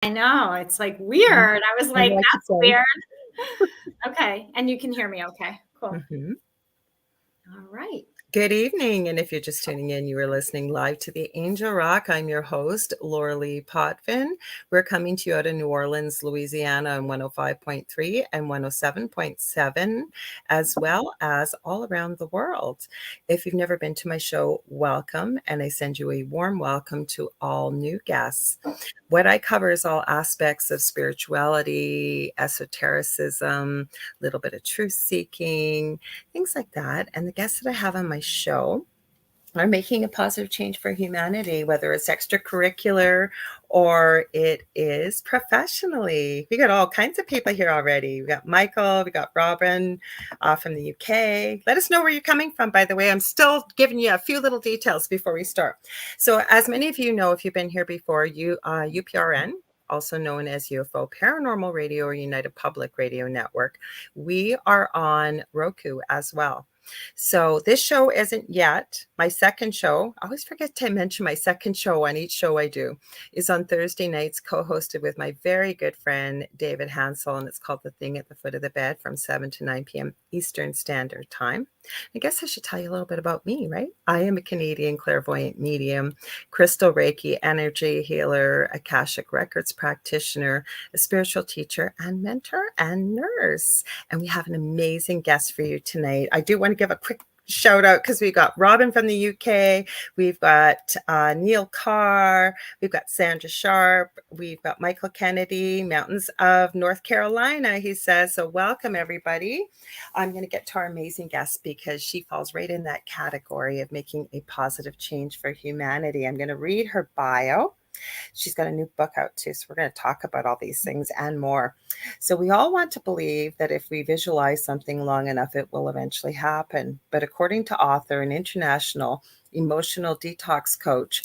I know. It's like weird. I was like, that's weird. Okay. And you can hear me okay. Cool. Mm-hmm. All right. Good evening. And if you're just tuning in, you are listening live to the Angel Rock. I'm your host, Lorilei Potvin. We're coming to you out of New Orleans, Louisiana on 105.3 and 107.7, as well as all around the world. If you've never been to my show, welcome. And I send you a warm welcome to all new guests. What I cover is all aspects of spirituality, esotericism, a little bit of truth seeking, things like that. And the guests that I have on my show are making a positive change for humanity, whether it's extracurricular or it is professionally. We got all kinds of people here already. We got Michael, we got Robin from the UK. Let us know where you're coming from, by the way. I'm still giving you a few little details before we start. So as many of you know, if you've been here before, UPRN, also known as UFO Paranormal Radio or United Public Radio Network, we are on Roku as well. So this show isn't yet my second show. I always forget to mention my second show on each show I do is on Thursday nights, co-hosted with my very good friend, David Hansel. And it's called The Thing at the Foot of the Bed from 7 to 9 p.m. Eastern Standard Time. I guess I should tell you a little bit about me, right? I am a Canadian clairvoyant medium, crystal Reiki energy healer, Akashic Records practitioner, a spiritual teacher and mentor and nurse. And we have an amazing guest for you tonight. I do want to give a quick shout out because we've got Robin from the UK, we've got Neil Carr, we've got Sandra Sharp, we've got Michael Kennedy, Mountains of North Carolina, he says. So welcome, everybody. I'm going to get to our amazing guest because she falls right in that category of making a positive change for humanity. I'm going to read her bio. She's got a new book out too, so we're going to talk about all these things and more. So we all want to believe that if we visualize something long enough, it will eventually happen. But according to author and international emotional detox coach,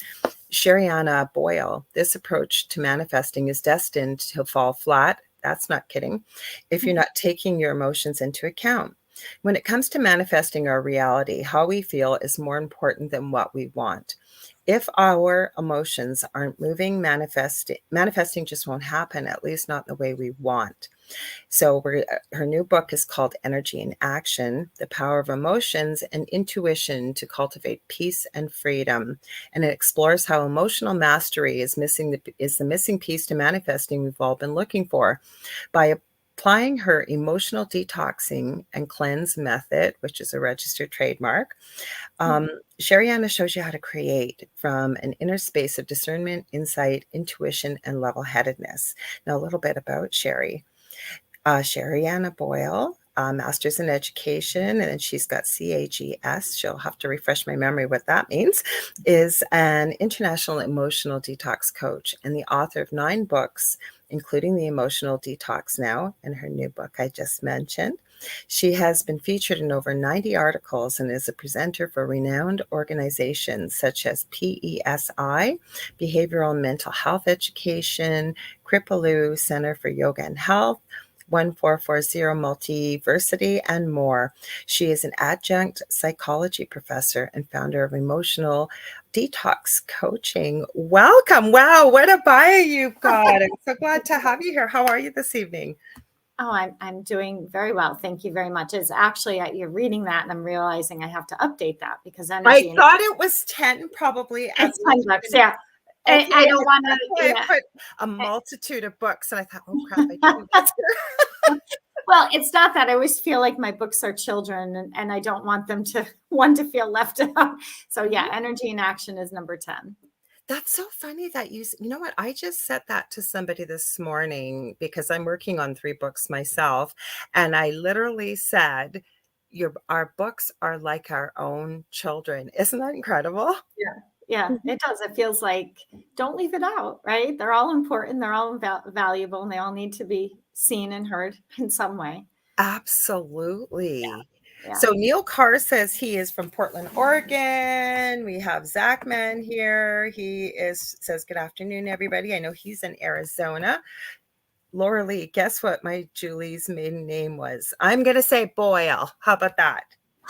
Sherianna Boyle, this approach to manifesting is destined to fall flat. That's not kidding. If you're not taking your emotions into account. When it comes to manifesting our reality, how we feel is more important than what we want. If our emotions aren't moving, manifesting just won't happen, at least not the way we want. So her new book is called Energy in Action, The Power of Emotions and Intuition to Cultivate Peace and Freedom. And it explores how emotional mastery is the missing piece to manifesting we've all been looking for. By applying her emotional detoxing and cleanse method, which is a registered trademark, Sherianna shows you how to create from an inner space of discernment, insight, intuition, and level-headedness. Now, a little bit about Sherry. Sherianna Boyle, Master's in Education, and then she's got CAGS. She'll have to refresh my memory what that means, is an international emotional detox coach and the author of 9 books, including The Emotional Detox Now and her new book I just mentioned. She has been featured in over 90 articles and is a presenter for renowned organizations such as PESI, Behavioral and Mental Health Education, Kripalu Center for Yoga and Health, 1440 Multiversity, and more. She is an adjunct psychology professor and founder of Emotional Detox Coaching. Welcome. Wow, what a bio you've got. I'm so glad to have you here. How are you this evening? Oh, I'm doing very well. Thank you very much. It's actually, you're reading that and I'm realizing I have to update that because energy. I thought it was 10 probably. It's $10, yeah. Okay, I don't want to. I put a multitude of books and I thought, oh crap, I didn't. Well, it's not that. I always feel like my books are children and I don't want them to feel left out. So yeah, Energy in Action is number 10. That's so funny that you know what? I just said that to somebody this morning because I'm working on 3 books myself. And I literally said, our books are like our own children. Isn't that incredible? Yeah, it does. It feels like don't leave it out, right? They're all important. They're all valuable and they all need to be seen and heard in some way. Absolutely. Yeah. So Neil Carr says he is from Portland, Oregon. We have Zachman here. Says, good afternoon, everybody. I know he's in Arizona. Lorilei, guess what my Julie's maiden name was? I'm going to say Boyle. How about that?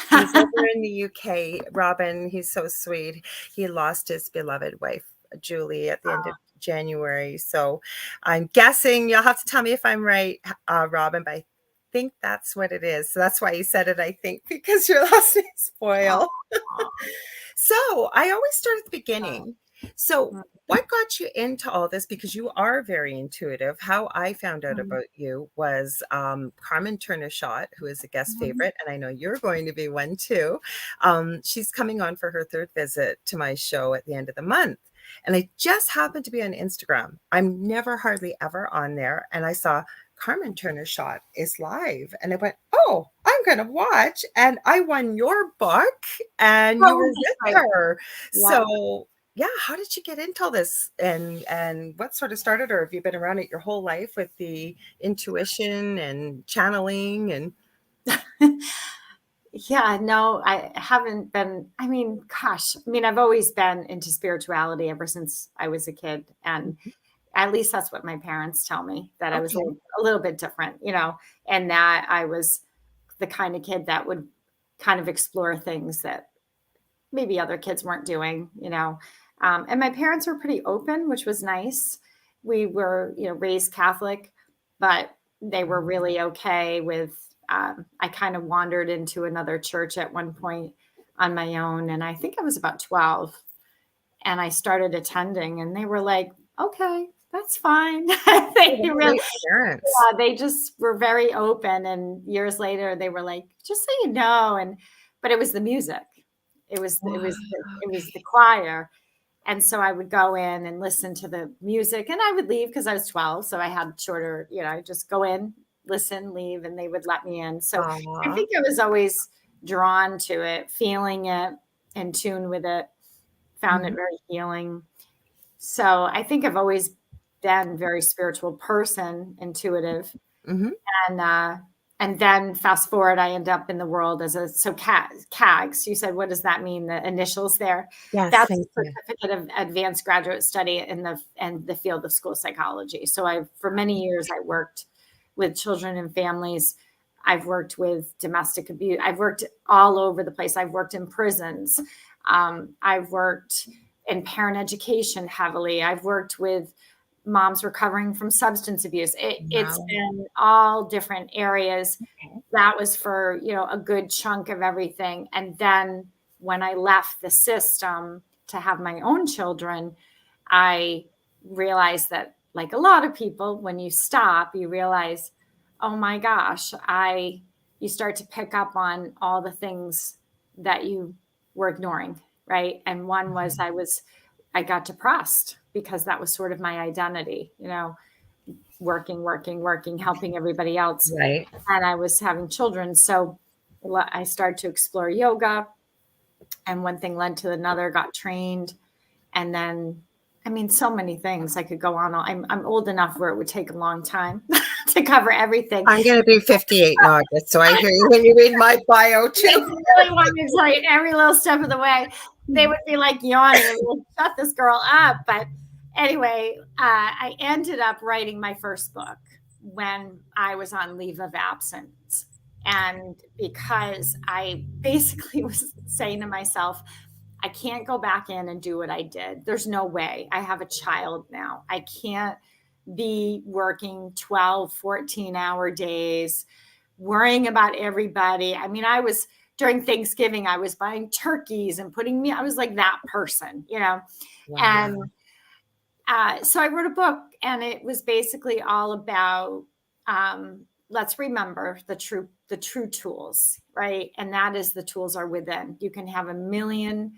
He's over in the UK. Robin, he's so sweet. He lost his beloved wife, Julie, at the end of January. So I'm guessing, you'll have to tell me if I'm right, Robin, but I think that's what it is. So that's why you said it, I think, because your last name's Boyle. Aw. So I always start at the Oh, beginning. So mm, what got you into all this? Because you are very intuitive. How I found out mm, about you was Carmen Turner Schott, who is a guest mhm. favorite, and I know you're going to be one too. She's coming on for her third visit to my show at the end of the month. And I just happened to be on Instagram. I'm never hardly ever on there. And I saw Carmen Turner Schott is live. And I went, oh, I'm going to watch. And I won your book and you Oh, were that's with right. her. Yeah. So yeah, how did you get into all this, and what sort of started, or have you been around it your whole life with the intuition and channeling and Yeah, no, I haven't been. I mean, gosh, I mean, I've always been into spirituality ever since I was a kid. And at least that's what my parents tell me, that I was okay. a little bit different, and that I was the kind of kid that would kind of explore things that maybe other kids weren't doing. And my parents were pretty open, which was nice. We were, raised Catholic, but they were really okay with. I kind of wandered into another church at one point on my own, and I think I was about 12, and I started attending, and they were like, "Okay, that's fine." Oh, they what really, great parents. they just were very open. And years later, they were like, "Just so you know," but it was the music. Wow. It was the choir. And so I would go in and listen to the music, and I would leave because I was 12. So I had shorter, just go in, listen, leave, and they would let me in. So I Aw. think I was always drawn to it, feeling it, in tune with it, found it Mhm, very healing. So I think I've always been a very spiritual person, intuitive. mhm. And and then fast forward, I end up in the world as CAGS. You said, what does that mean? The initials there. Yes, That's thank a you. certificate of advanced graduate study in the field of school psychology. So for many years I worked with children and families. I've worked with domestic abuse. I've worked all over the place. I've worked in prisons. I've worked in parent education heavily. I've worked with moms recovering from substance abuse. It's Wow. been all different areas. Okay. That was for, a good chunk of everything. And then when I left the system to have my own children, I realized that, like a lot of people, when you stop, you realize, oh my gosh, you start to pick up on all the things that you were ignoring, right? And one was Mhm. I got depressed because that was sort of my identity, working, working, working, helping everybody else. Right. And I was having children. So I started to explore yoga, and one thing led to another, got trained. And then, I mean, so many things I could go on. I'm old enough where it would take a long time to cover everything. I'm gonna be 58 in August, so I hear you when you read my bio They too. really want me to tell you every little step of the way. They would be like yawning and like, shut this girl up. But anyway, I ended up writing my first book when I was on leave of absence. And because I basically was saying to myself, I can't go back in and do what I did. There's no way. I have a child now. I can't be working 12, 14-hour days, worrying about everybody. I mean, I was during Thanksgiving, I was buying turkeys and putting me, I was like that person. And Wow. so I wrote a book, and it was basically all about let's remember the true tools, right? And that is, the tools are within. You can have a million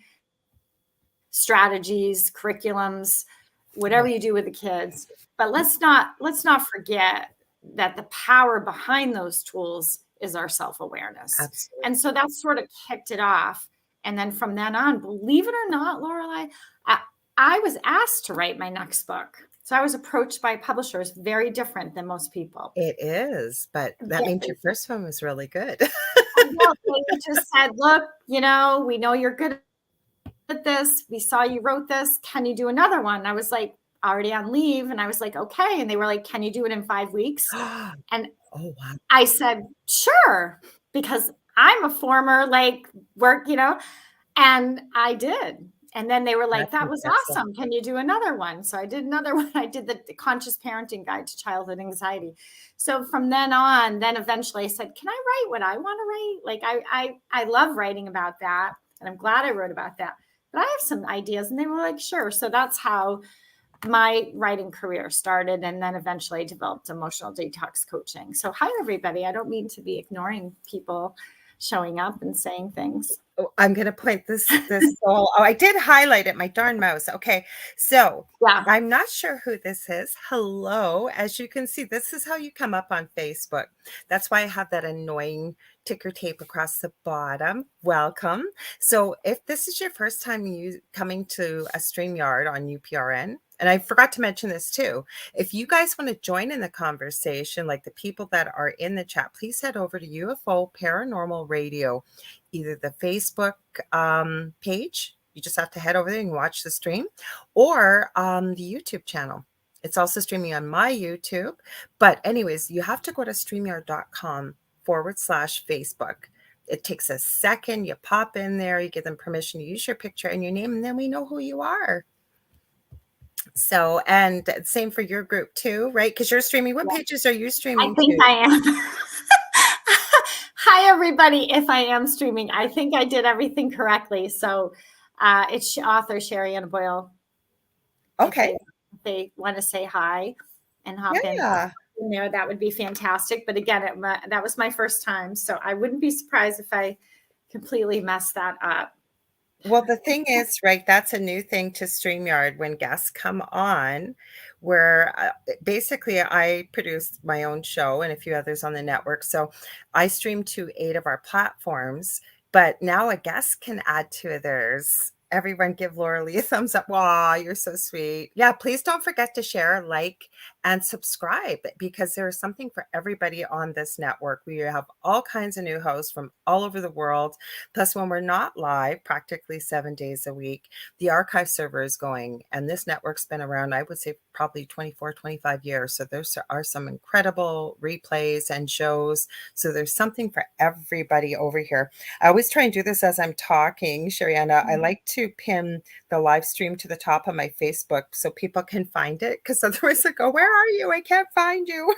strategies, curriculums, whatever Right. you do with the kids. But let's not forget that the power behind those tools is our self-awareness. Absolutely. And so that sort of kicked it off. And then from then on, believe it or not, Lorelei, I, I was asked to write my next book. So I was approached by publishers, very different than most people. It is, but that Yeah, means your first one was really good. well, they just said, look, we know you're good at this. We saw you wrote this. Can you do another one? I was like, already on leave. And I was like, okay. And they were like, can you do it in 5 weeks? And Oh, wow. I said, sure, because I'm a former like work, and I did. And then they were like, That's that was impressive. awesome. Can you do another one? So I did another one. I did the Conscious Parenting Guide to Childhood Anxiety. So from then on, then eventually I said, can I write what I want to write? Like I love writing about that. And I'm glad I wrote about that. But I have some ideas. And they were like, sure. So that's how my writing career started, and then eventually developed emotional detox coaching. So hi, everybody. I don't mean to be ignoring people showing up and saying things. Oh, I'm going to point this soul. Oh, I did highlight it, my darn mouse. Okay. So Yeah. I'm not sure who this is. Hello. As you can see, this is how you come up on Facebook. That's why I have that annoying ticker tape across the bottom. Welcome. So if this is your first time you coming to a StreamYard on UPRN, and I forgot to mention this too, if you guys want to join in the conversation, like the people that are in the chat, please head over to UFO Paranormal Radio, either the Facebook page. You just have to head over there and watch the stream, or the YouTube channel. It's also streaming on my YouTube. But anyways, you have to go to streamyard.com/Facebook. It takes a second. You pop in there, you give them permission to use your picture and your name, and then we know who you are. So, and same for your group too, right? Because you're streaming. What pages are you streaming I think to? I am. Hi, everybody. If I am streaming, I think I did everything correctly. So it's author Sherianna Boyle. Okay. If they want to say hi and hop Yeah. in there, that would be fantastic. But again, that was my first time. So I wouldn't be surprised if I completely messed that up. Well, the thing is, right, that's a new thing to StreamYard when guests come on, where basically I produce my own show and a few others on the network. So I stream to 8 of our platforms, but now a guest can add to theirs. Everyone give Lorilei a thumbs up. Wow, you're so sweet. Yeah, please don't forget to share, like, and subscribe, because there's something for everybody on this network. We have all kinds of new hosts from all over the world. Plus, when we're not live, practically 7 days a week, the archive server is going. And this network's been around, I would say, probably 24, 25 years. So there are some incredible replays and shows. So there's something for everybody over here. I always try and do this as I'm talking, Sherianna. I like to pin the live stream to the top of my Facebook so people can find it, because otherwise they go, where are you? I can't find you.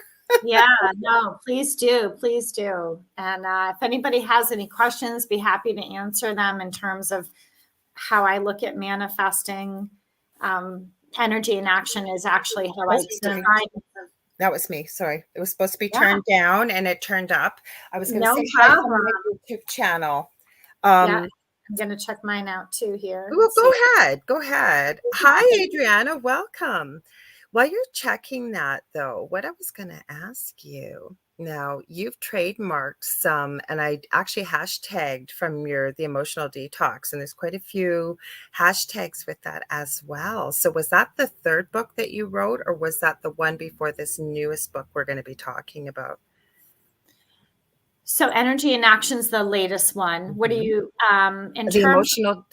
Yeah, no, please do. Please do. And if anybody has any questions, be happy to answer them in terms of how I look at manifesting. Energy in action is actually how I define. That was me. Sorry. It was supposed to be turned down and it turned up. I was going to say hi from my YouTube channel. Yeah, I'm going to check mine out too here. Well, go ahead. Go ahead. Hi, Adriana. Welcome. While you're checking that, though, what I was going to ask you now, you've trademarked some, and I actually hashtagged from the Emotional Detox, and there's quite a few hashtags with that as well. So was that the third book that you wrote, or was that the one before this newest book we're going to be talking about? So Energy in Action's the latest one. What do you the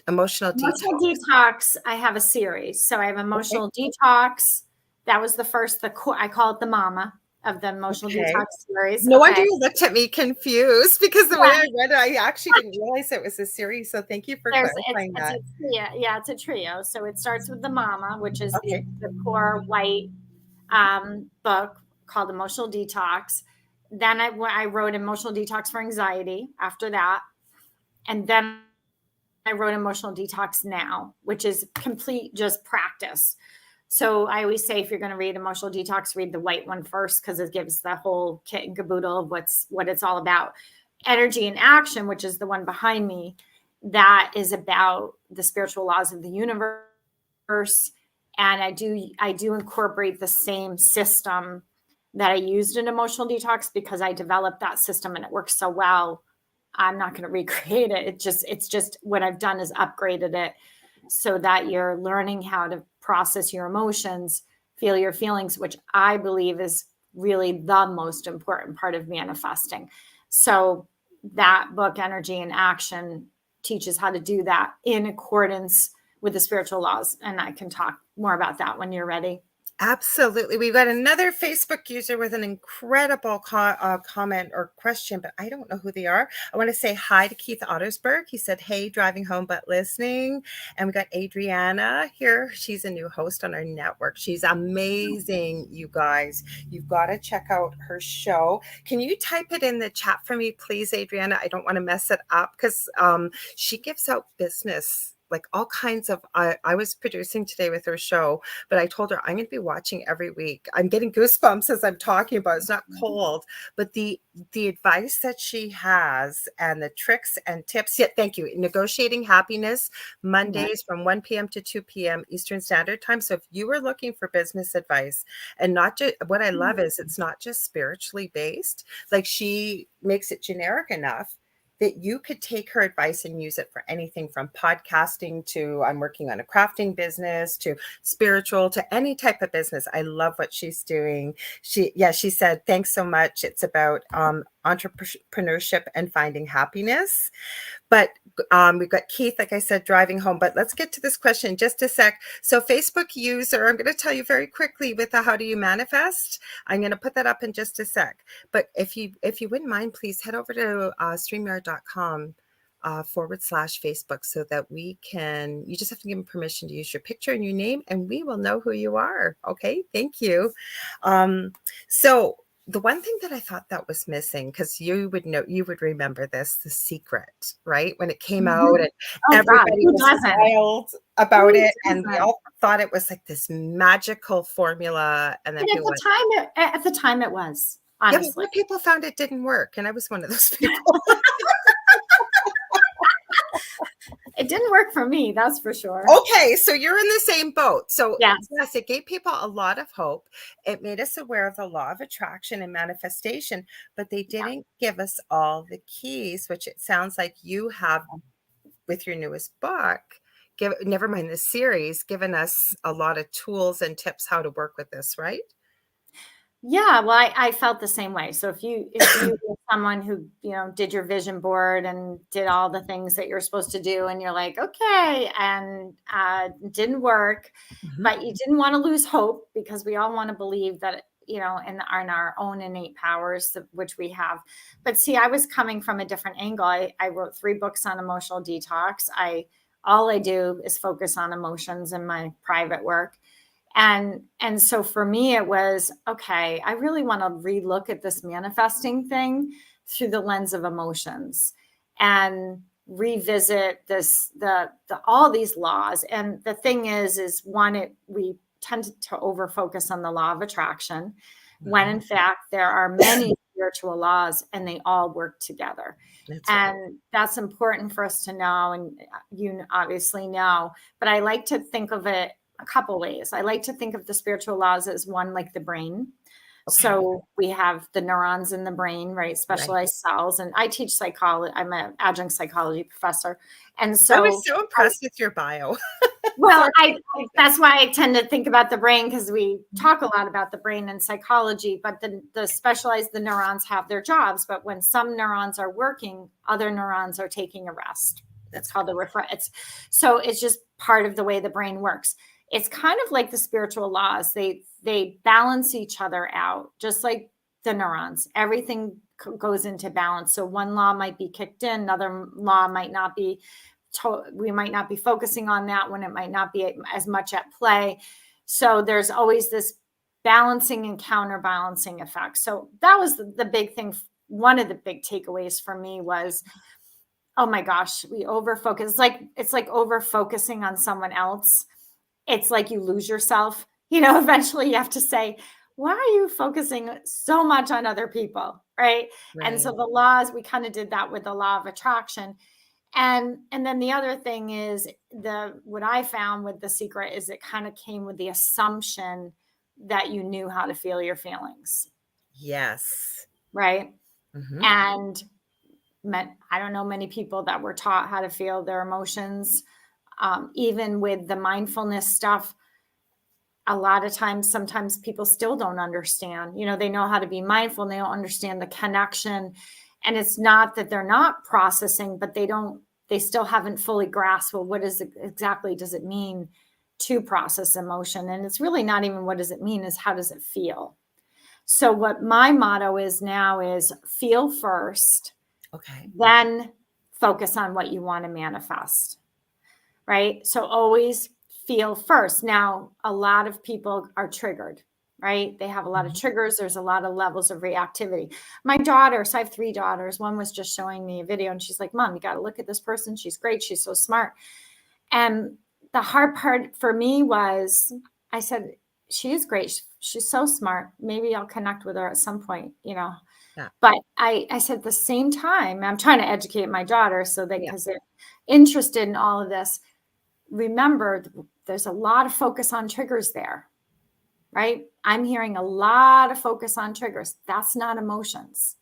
emotional detox? I have a series. So I have Emotional Detox. That was the first, I call it the mama of the Emotional Detox series. No wonder you looked at me confused, because the way I read it, I actually didn't realize it was a series. So thank you for clarifying that. It's a trio. So it starts with the mama, which is the core white book called Emotional Detox. Then I wrote Emotional Detox for Anxiety after that. And then I wrote Emotional Detox Now, which is complete just practice. So I always say, if you're going to read Emotional Detox, read the white one first, because it gives the whole kit and caboodle of what it's all about. Energy in Action, which is the one behind me, that is about the spiritual laws of the universe. And I do incorporate the same system that I used in Emotional Detox, because I developed that system and it works so well. I'm not going to recreate it. It's just what I've done is upgraded it so that you're learning how to process your emotions, feel your feelings, which I believe is really the most important part of manifesting. So that book, Energy in Action, teaches how to do that in accordance with the spiritual laws. And I can talk more about that when you're ready. Absolutely. We've got another Facebook user with an incredible comment or question, but I don't know who they are. I want to say hi to Keith Ottersberg. He said, hey, driving home but listening. And we got Adriana here. She's a new host on our network. She's amazing, you guys. You've got to check out her show. Can you type it in the chat for me, please, Adriana? I don't want to mess it up because she gives out business. Like all kinds of, I was producing today with her show, but I told her I'm going to be watching every week. I'm getting goosebumps as I'm talking about it. It's not cold, but the advice that she has and the tricks and tips. Yeah, thank you. Negotiating Happiness, Yeah. Mondays from 1 p.m. to 2 p.m. Eastern Standard Time. So if you were looking for business advice, and not just, what I love is it's not just spiritually based, like she makes it generic enough that you could take her advice and use it for anything from podcasting to I'm working on a crafting business to spiritual to any type of business. I love what she's doing. She said, thanks so much. It's about entrepreneurship and finding happiness. But we've got Keith, like I said, driving home. But let's get to this question in just a sec. So Facebook user, I'm going to tell you very quickly with the how do you manifest. I'm going to put that up in just a sec. But if you wouldn't mind, please head over to streamyard.com /Facebook so that we can, you just have to give them permission to use your picture and your name and we will know who you are. Okay, thank you. So the one thing that I thought that was missing, because you would know, you would remember this, The Secret, right? When it came out and Oh God, everybody who was doesn't? wild about Who it. And we doesn't? all thought it was like this magical formula. And then And people went, at the time it was, yeah, but honestly. what people found it didn't work. And I was one of those people. It didn't work for me, that's for sure. Okay, so you're in the same boat. So Yes. yes, it gave people a lot of hope. It made us aware of the law of attraction and manifestation, but they didn't give us all the keys, which it sounds like you have with your newest book. Never mind the series, given us a lot of tools and tips how to work with this, right? Yeah, well, I felt the same way. So if you were someone who, did your vision board and did all the things that you're supposed to do, and you're like, okay, and didn't work, Mhm. but you didn't want to lose hope because we all want to believe that, in our own innate powers, which we have. But see, I was coming from a different angle. I wrote 3 books on emotional detox. All I do is focus on emotions in my private work. And so for me it was, okay, I really want to relook at this manifesting thing through the lens of emotions and revisit the all these laws. And the thing is one, we tend to over focus on the law of attraction when in fact there are many spiritual laws and they all work together. That's right. And that's important for us to know, and you obviously know, but I like to think of it a couple ways. I like to think of the spiritual laws as one, like the brain. Okay. So we have the neurons in the brain, right? Right. Specialized cells. And I teach psychology. I'm an adjunct psychology professor. And I was so so impressed with your bio. well, Sorry. that's why I tend to think about the brain, because we talk a lot about the brain and psychology, but the neurons have their jobs. But when some neurons are working, other neurons are taking a rest. It's That's called the refresh. It's just part of the way the brain works. It's kind of like the spiritual laws. They balance each other out, just like the neurons. Everything goes into balance. So one law might be kicked in, another law might not be. We might not be focusing on that when it might not be as much at play. So there's always this balancing and counterbalancing effect. So that was the big thing. One of the big takeaways for me was, oh my gosh, we over focus. It's like over focusing on someone else. It's like you lose yourself. Eventually you have to say, why are you focusing so much on other people? Right. And so right. the laws, we kind of did that with the law of attraction. And then the other thing is, what I found with The Secret is it kind of came with the assumption that you knew how to feel your feelings, Yes. right? Hmm. And I don't know many people that were taught how to feel their emotions. Even with the mindfulness stuff, a lot of times, sometimes people still don't understand. They know how to be mindful, and they don't understand the connection. And it's not that they're not processing, but they still haven't fully grasped, well, what is it exactly does it mean to process emotion. And it's really not even what does it mean, is how does it feel? So what my motto is now is feel first, Okay. then focus on what you want to manifest, right? So always feel first. Now, a lot of people are triggered, right? They have a lot of Mhm. triggers. There's a lot of levels of reactivity. My daughter, so I have 3 daughters. One was just showing me a video and she's like, Mom, you got to look at this person. She's great. She's so smart. And the hard part for me was I said, she is great. She's so smart. Maybe I'll connect with her at some point, you know. Yeah. But I said at the same time, I'm trying to educate my daughter so that Yeah. because they're interested in all of this, remember there's a lot of focus on triggers there, right? I'm hearing a lot of focus on triggers. That's not emotions,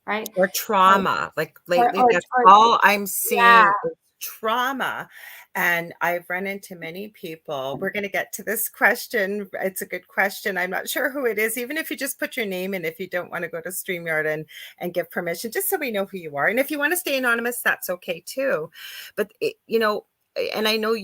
right? Or trauma. Like lately, that's Or all I'm yeah, seeing is trauma. And I've run into many people. We're going to get to this question. It's a good question. I'm not sure who it is, even if you just put your name in, if you don't want to go to StreamYard and give permission, just so we know who you are. And if you want to stay anonymous, that's okay too. But, and I know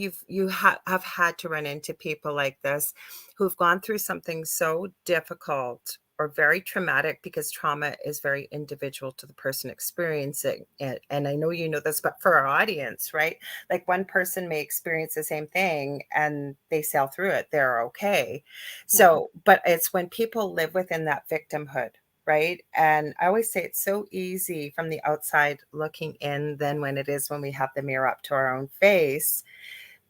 have had to run into people like this who've gone through something so difficult or very traumatic, because trauma is very individual to the person experiencing it. And I know you know this, but for our audience, right? Like one person may experience the same thing and they sail through it, they're okay. yeah, So, but it's when people live within that victimhood, right? And I always say it's so easy from the outside looking in than when it is when we have the mirror up to our own face,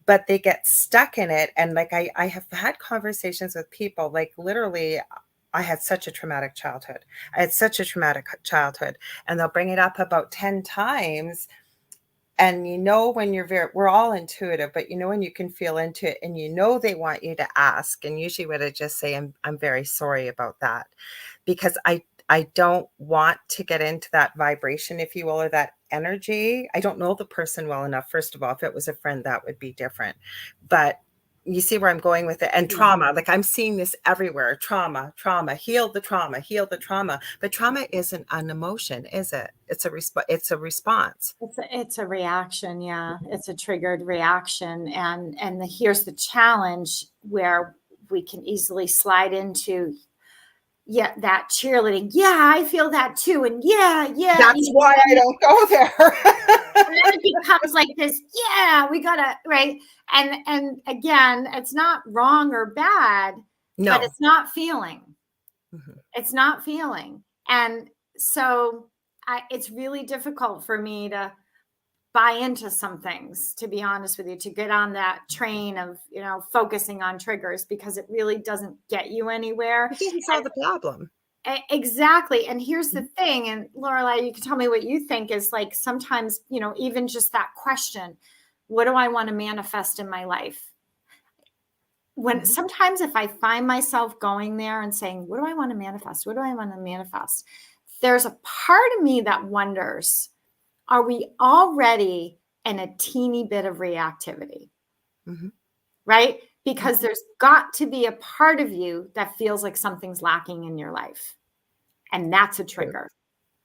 but they get stuck in it. And like I have had conversations with people, like literally, I had such a traumatic childhood. I had such a traumatic childhood. And they'll bring it up about 10 times. And when we're all intuitive, but when you can feel into it and they want you to ask. And usually what I just say, I'm very sorry about that, because I don't want to get into that vibration, if you will, or that energy. I don't know the person well enough. First of all, if it was a friend, that would be different. But you see where I'm going with it. And yeah. trauma, like I'm seeing this everywhere. Trauma, heal the trauma, heal the trauma. But trauma isn't an emotion, is it? It's a response. It's a reaction, yeah. It's a triggered reaction, and here's the challenge where we can easily slide into that cheerleading. Yeah, I feel that too, and yeah, That's why I don't go and then there. it becomes like this. Yeah, we gotta right, and again, it's not wrong or bad, but No. it's not feeling. Mhm. It's not feeling, and so it's really difficult for me to buy into some things, to be honest with you, to get on that train of focusing on triggers, because it really doesn't get you anywhere. It doesn't solve the problem. Exactly. And here's the Mhm. thing, and Lorelei, you can tell me what you think, is like sometimes, even just that question, what do I want to manifest in my life? When Mhm. sometimes if I find myself going there and saying, what do I want to manifest? What do I want to manifest? There's a part of me that wonders, are we already in a teeny bit of reactivity? Mhm. Right? Because Mhm. there's got to be a part of you that feels like something's lacking in your life. And that's a True. trigger.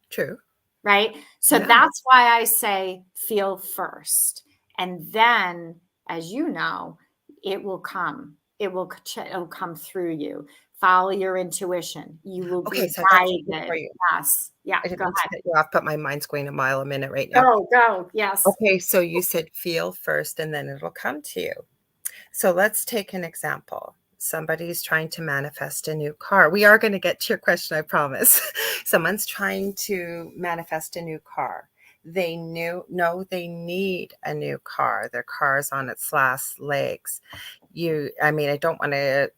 True. Right? So Yeah. that's why I say feel first. And then, as you know, it will come. It'll come through you. Follow your intuition. You will Okay, be so I got a question for guided. you. Yes. Yeah. I didn't Go mean to ahead. cut you off, but my mind's going a mile a minute right now. Go. Yes. Okay, so you said feel first and then it'll come to you. So let's take an example. Somebody's trying to manifest a new car. We are going to get to your question, I promise. Someone's trying to manifest a new car. They know they need a new car. Their car's on its last legs. I don't want to,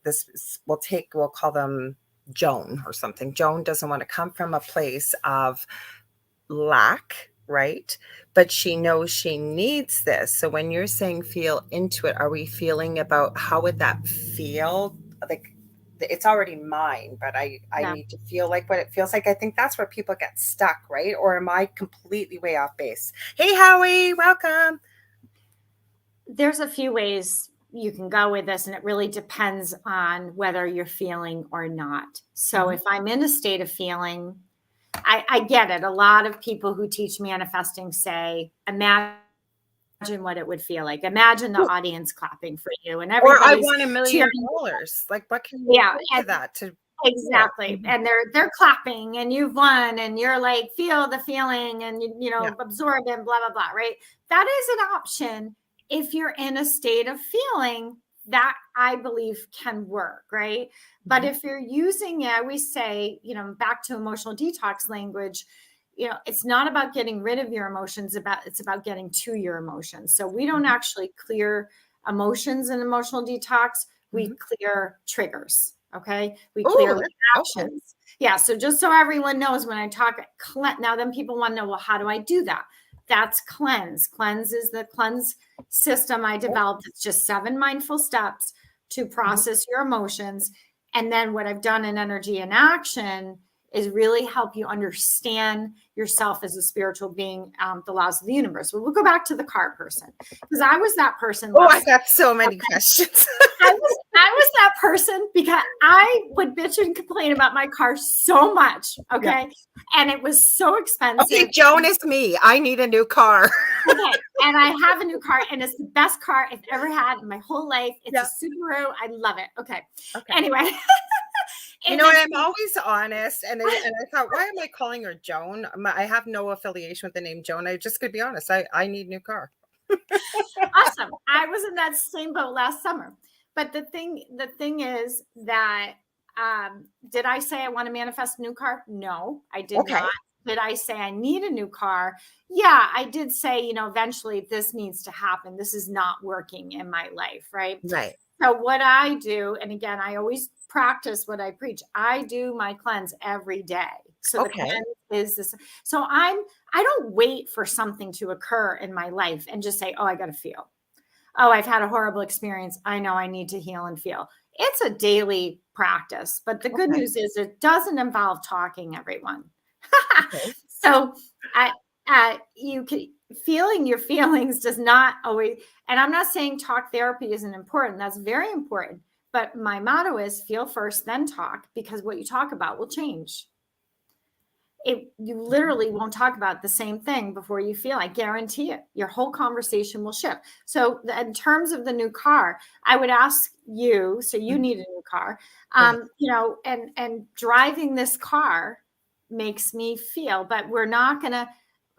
we'll call them Joan or something. Joan doesn't want to come from a place of lack, right? But she knows she needs this. So when you're saying feel into it, are we feeling about how would that feel? Like it's already mine, but I Yeah. need to feel like what it feels like. I think that's where people get stuck, right? Or am I completely way off base? Hey, Howie, welcome. There's a few ways you can go with this, and it really depends on whether you're feeling or not. So Mhm. if I'm in a state of feeling, I get it. A lot of people who teach manifesting say, imagine what it would feel like. Imagine the audience clapping for you and Or I everybody's won $1 million. cheering. Like, what can you Yeah, do to that? To exactly. Mhm. And they're clapping and you've won and you're like, feel the feeling and you know, Yeah. absorb it, blah, blah, blah, right? That is an option if you're in a state of feeling that I believe can work, right? But Mhm. if you're using it, we say, you know, back to emotional detox language, you know, it's not about getting rid of your emotions, it's about getting to your emotions. So we don't Mhm. actually clear emotions in emotional detox, we Mhm. clear triggers. Okay. We Oh, clear okay. reactions. Yeah. So just so everyone knows when I talk, now then people want to know, well, how do I do that? That's cleanse. Cleanse is the cleanse system I developed. It's just 7 mindful steps to Mhm. process your emotions. And then what I've done in energy and action is really help you understand yourself as a spiritual being, the laws of the universe. Well, we'll go back to the car person because I was that person Oh, I last. got so many questions. I was that person because I would bitch and complain about my car so much. Yeah. Okay. And it was so expensive. Okay, Joan is me. I need a new car. Okay. And I have a new car and it's the best car I've ever had in my whole life. It's a Yeah. Subaru. I love it. Okay. Okay. Anyway. You know, I'm always honest, and I thought, why am I calling her Joan? I have no affiliation with the name Joan. I just could be honest. I need a new car. Awesome. I was in that same boat last summer. But the thing is that did I say I want to manifest a new car? No, I did Okay. not. Did I say I need a new car? Yeah, I did say, you know, eventually this needs to happen. This is not working in my life, right? Right. So what I do, and again, I always practice what I preach. I do my cleanse every day. So the Okay. cleanse is this. So I don't wait for something to occur in my life and just say, oh, I got to feel. Oh, I've had a horrible experience. I know I need to heal and feel. It's a daily practice, but the good Okay. news is it doesn't involve talking, everyone. Okay. So I, you can feeling your feelings does not always, and I'm not saying talk therapy isn't important. That's very important. But my motto is feel first, then talk, because what you talk about will change. You literally won't talk about the same thing before you feel. I guarantee it. Your whole conversation will shift. So, in terms of the new car, I would ask you. So you Mhm. need a new car, Right. you know, and driving this car makes me feel. But we're not gonna.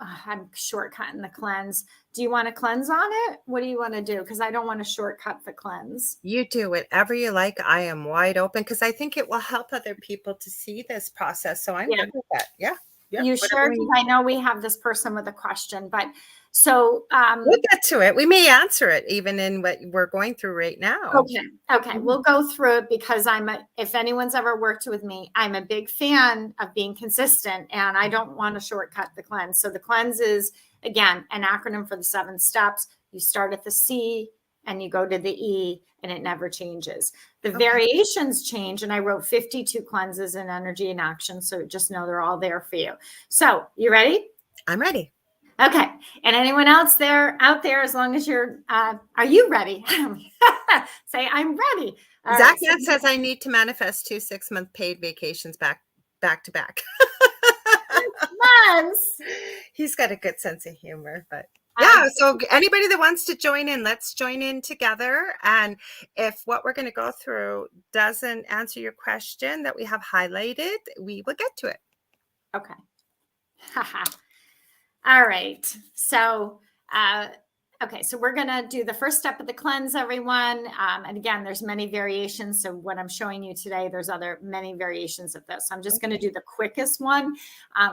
I'm shortcutting the cleanse. Do you want to cleanse on it? What do you want to do? Because I don't want to shortcut the cleanse. You do whatever you like. I am wide open because I think it will help other people to see this process. So I'm Yeah. good with that. Yeah. Yeah. You Whatever sure? we Because I know we have this person with a question, but so We'll get to it. We may answer it even in what we're going through right now. Okay. Mhm. We'll go through it because if anyone's ever worked with me, I'm a big fan of being consistent and I don't want to shortcut the cleanse. So the cleanse is, again, an acronym for the 7 steps. You start at the C and you go to the E and it never changes. The Okay. variations change. And I wrote 52 cleanses in energy and action. So just know they're all there for you. So you ready? I'm ready. Okay. And anyone else out there, as long as you're, are you ready? Say, I'm ready. All right. Zach Nat says I need to manifest 2 6-month paid vacations back to back. Months. He's got a good sense of humor, but I, yeah. So anybody that wants to join in, let's join in together. And if what we're going to go through doesn't answer your question that we have highlighted, we will get to it. okay. All right. So, okay, so we're going to do the first step of the cleanse, everyone. And again, there's many variations. So what I'm showing you today, there's many variations of this. I'm just going to do the quickest one.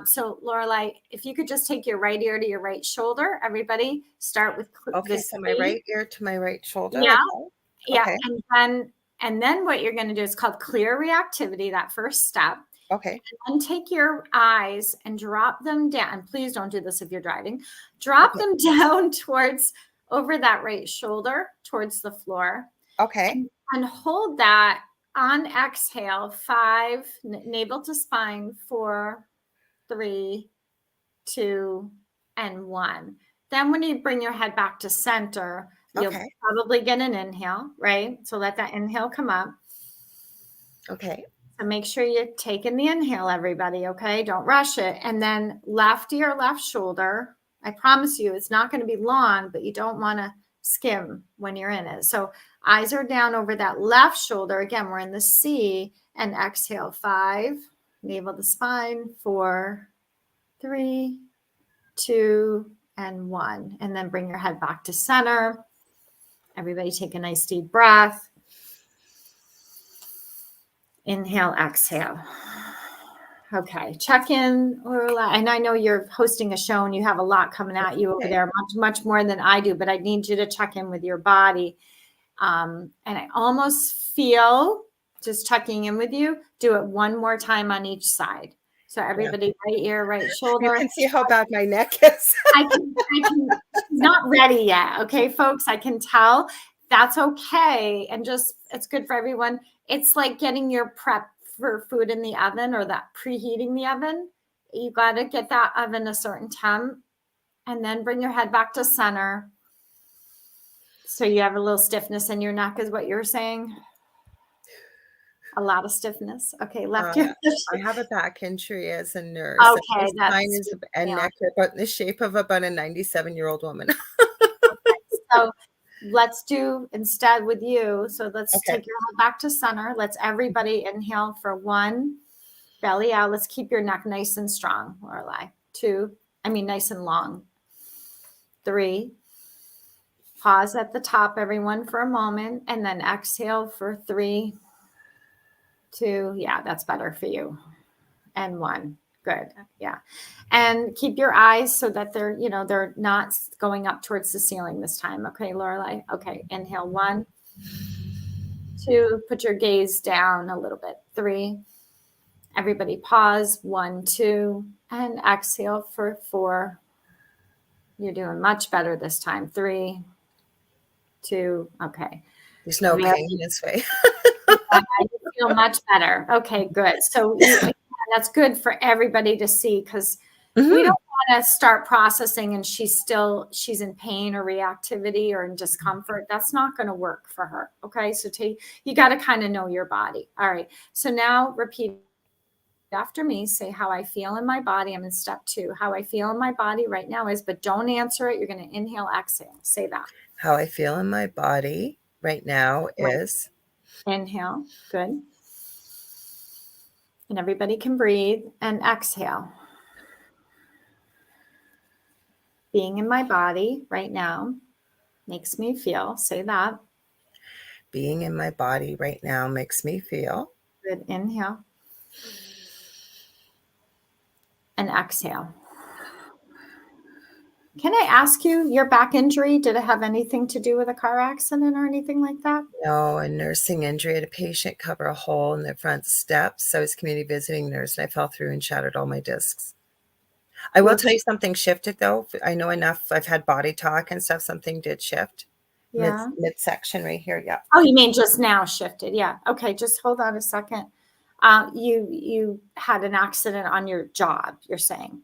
So Lorilei, if you could just take your right ear to your right shoulder, everybody start with Okay, this. so my right ear to my right shoulder. Yeah. Okay. Yeah. Okay. And then what you're going to do is called clear reactivity, that first step. Okay. And take your eyes and drop them down. And please don't do this if you're driving. Drop them down towards over that right shoulder towards the floor. Okay. And hold that on exhale. 5, navel to spine. 4, 3, 2, and 1. Then when you bring your head back to center, you'll probably get an inhale, right? So let that inhale come up. Okay. So make sure you're taking the inhale, everybody, okay? Don't rush it. And then left ear, left shoulder. I promise you, it's not going to be long, but you don't want to skim when you're in it. So eyes are down over that left shoulder. Again, we're in the C, and exhale 5, navel to spine, 4, 3, 2, and 1. And then bring your head back to center. Everybody take a nice deep breath. Inhale, exhale. Okay, check in, Lorilei. And I know you're hosting a show and you have a lot coming at you over there, much more than I do, but I need you to check in with your body. And I almost feel, just checking in with you, do it one more time on each side. So everybody, right ear, right shoulder. You can see how bad my neck is. I can, she's not ready yet. Okay, folks, I can tell. That's okay. And just, it's good for everyone. It's like getting your prep for food in the oven, or that preheating the oven. You got to get that oven a certain temp, and then bring your head back to center. So you have a little stiffness in your neck is what you're saying? A lot of stiffness. Okay, left ear. I have a back injury as a nurse. Okay, mine is a neck about in the shape of about a 97-year-old woman. Okay, so let's do instead with you. So let's take your head back to center. Let's everybody inhale for 1, belly out. Let's keep your neck nice and strong, Lorilei. 2, nice and long. 3, pause at the top, everyone, for a moment, and then exhale for 3, 2, yeah, that's better for you, and 1. Good. Yeah. And keep your eyes so that they're, they're not going up towards the ceiling this time. Okay, Lorilei. Okay. Inhale 1, 2, put your gaze down a little bit. 3, everybody pause. 1, 2, and exhale for 4. You're doing much better this time. 3, 2. Okay. There's no pain in this way. You feel much better. Okay, good. So that's good for everybody to see, because we don't want to start processing and she's in pain or reactivity or in discomfort. That's not going to work for her. Okay. So you got to kind of know your body. All right. So now repeat after me. Say, how I feel in my body. I'm in step 2. How I feel in my body right now is, but don't answer it. You're going to inhale, exhale. Say that. How I feel in my body right now is. Inhale. Good. And everybody can breathe, and exhale. Being in my body right now makes me feel. Say that. Being in my body right now makes me feel. Good. Inhale. And exhale. Can I ask you, your back injury, did it have anything to do with a car accident or anything like that? No, a nursing injury. I had a patient cover a hole in the front steps. I was community visiting nurse, and I fell through and shattered all my discs. I will tell you something shifted, though. I know enough. I've had body talk and stuff. Something did shift. Yeah. Midsection right here. Yeah. Oh, you mean just now shifted? Yeah. Okay. Just hold on a second. You had an accident on your job, you're saying,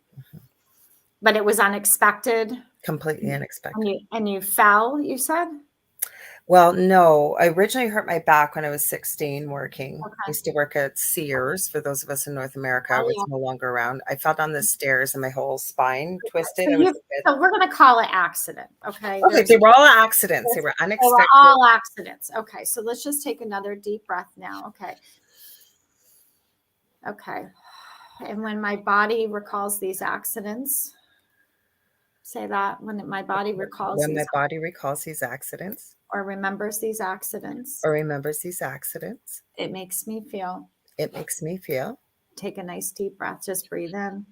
but it was unexpected. Completely unexpected. And you fell, you said? Well, no. I originally hurt my back when I was 16 working. I used to work at Sears, for those of us in North America. I was no longer around. I fell down the stairs and my whole spine twisted. So we're going to call it accident. Okay. Okay. They were all accidents. They were unexpected. They were all accidents. Okay. So let's just take another deep breath now. Okay. Okay. And when my body recalls these accidents, say that. When my body recalls these accidents, or remembers these accidents, it makes me feel. Take a nice deep breath. Just breathe in.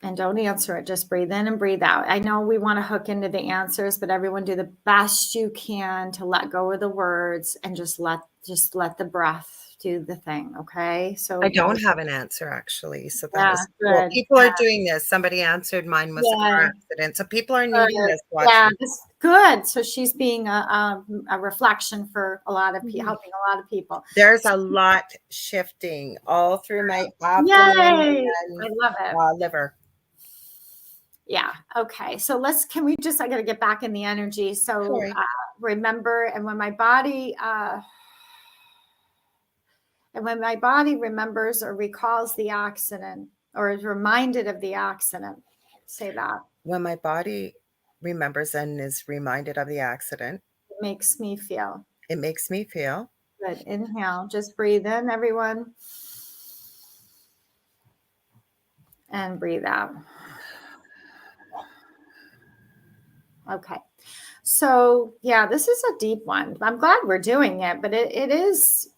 And don't answer it. Just breathe in and breathe out. I know we want to hook into the answers, but everyone do the best you can to let go of the words and just let the breath do the thing. Okay. So I don't have an answer, actually. So that was cool. People are doing this. Somebody answered. Mine was a car accident. So people are needing this. Yeah, that's good. So she's being a reflection for a lot of people, helping a lot of people. There's a lot shifting all through my abdomen. Yay! I love it. Liver. Yeah. Okay. So I got to get back in the energy. So remember, and when my body remembers or recalls the accident, or is reminded of the accident? Say that. When my body remembers and is reminded of the accident, It makes me feel it makes me feel good. Inhale, just breathe in, everyone. And breathe out. Okay. So, yeah, this is a deep one. I'm glad we're doing it, but it is,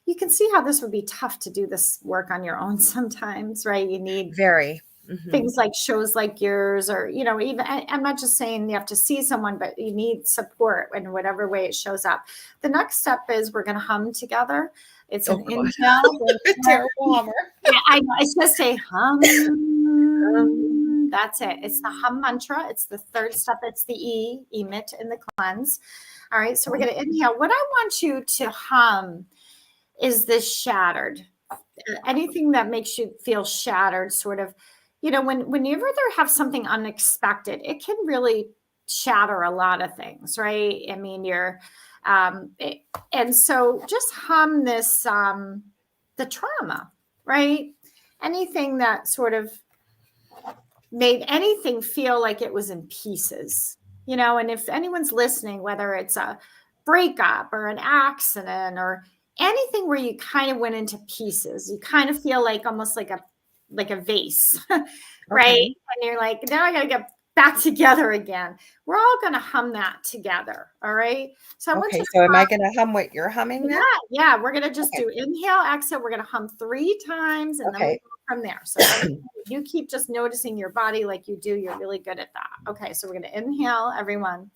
you can see how this would be tough to do this work on your own sometimes, right? You need very. Mm-hmm. things like shows like yours, or, even, I'm not just saying you have to see someone, but you need support in whatever way it shows up. The next step is we're going to hum together. It's an inhale. A terrible hummer. Yeah, I know. It's just a hum. That's it. It's the hum mantra. It's the third step. It's the emit in the cleanse. All right. So we're going to inhale. What I want you to hum is this shattered. Anything that makes you feel shattered, sort of, whenever there have something unexpected, it can really shatter a lot of things, right? I mean, and so just hum this, the trauma, right? Anything that sort of made anything feel like it was in pieces, and if anyone's listening, whether it's a breakup or an accident or anything where you kind of went into pieces, you kind of feel like almost like a vase, right? Okay. And you're like, now I got to get back together again. We're all going to hum that together. All right. So I want Okay. you to So am I going to hum what you're humming then? yeah. We're going to just do inhale, exhale. We're going to hum 3 times and then we'll go from there. So you keep just noticing your body like you do. You're really good at that. Okay. So we're going to inhale, everyone.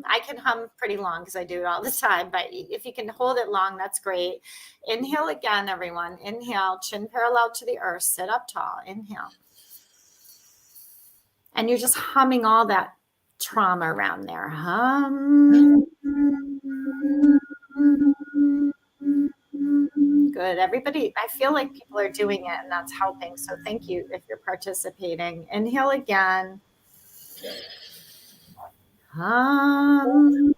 I can hum pretty long because I do it all the time, but if you can hold it long, that's great. Inhale again, everyone. Inhale, chin parallel to the earth, sit up tall. Inhale. And you're just humming all that trauma around there. Hum. Good. Everybody, I feel like people are doing it and that's helping. So thank you if you're participating. Inhale again. Hum.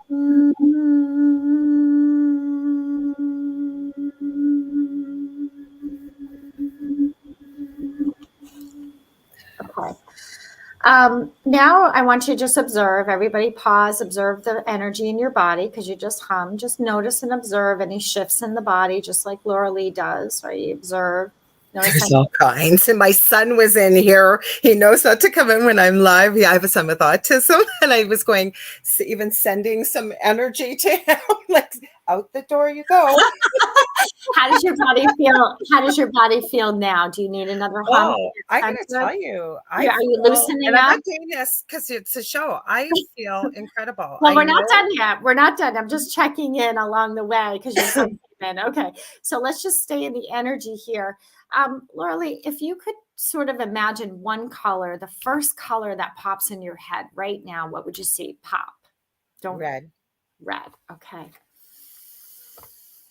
Okay. Now I want you to just observe. Everybody pause, observe the energy in your body because you just hum. Just notice and observe any shifts in the body, just like Lorilei does, right? You observe. There's all kinds. And my son was in here. He knows not to come in when I'm live. I have a son with autism, and I was going, even sending some energy to him, like, out the door you go. How does your body feel? How does your body feel now? Do you need another hum? Oh, I gotta tell you, are you loosening and up? I'm not doing this because it's a show. I feel incredible. Well, we're not done yet. We're not done. I'm just checking in along the way because you're so in. Okay, so let's just stay in the energy here. Lorilei, if you could sort of imagine one color, the first color that pops in your head right now, what would you see pop? Red. Red. Okay.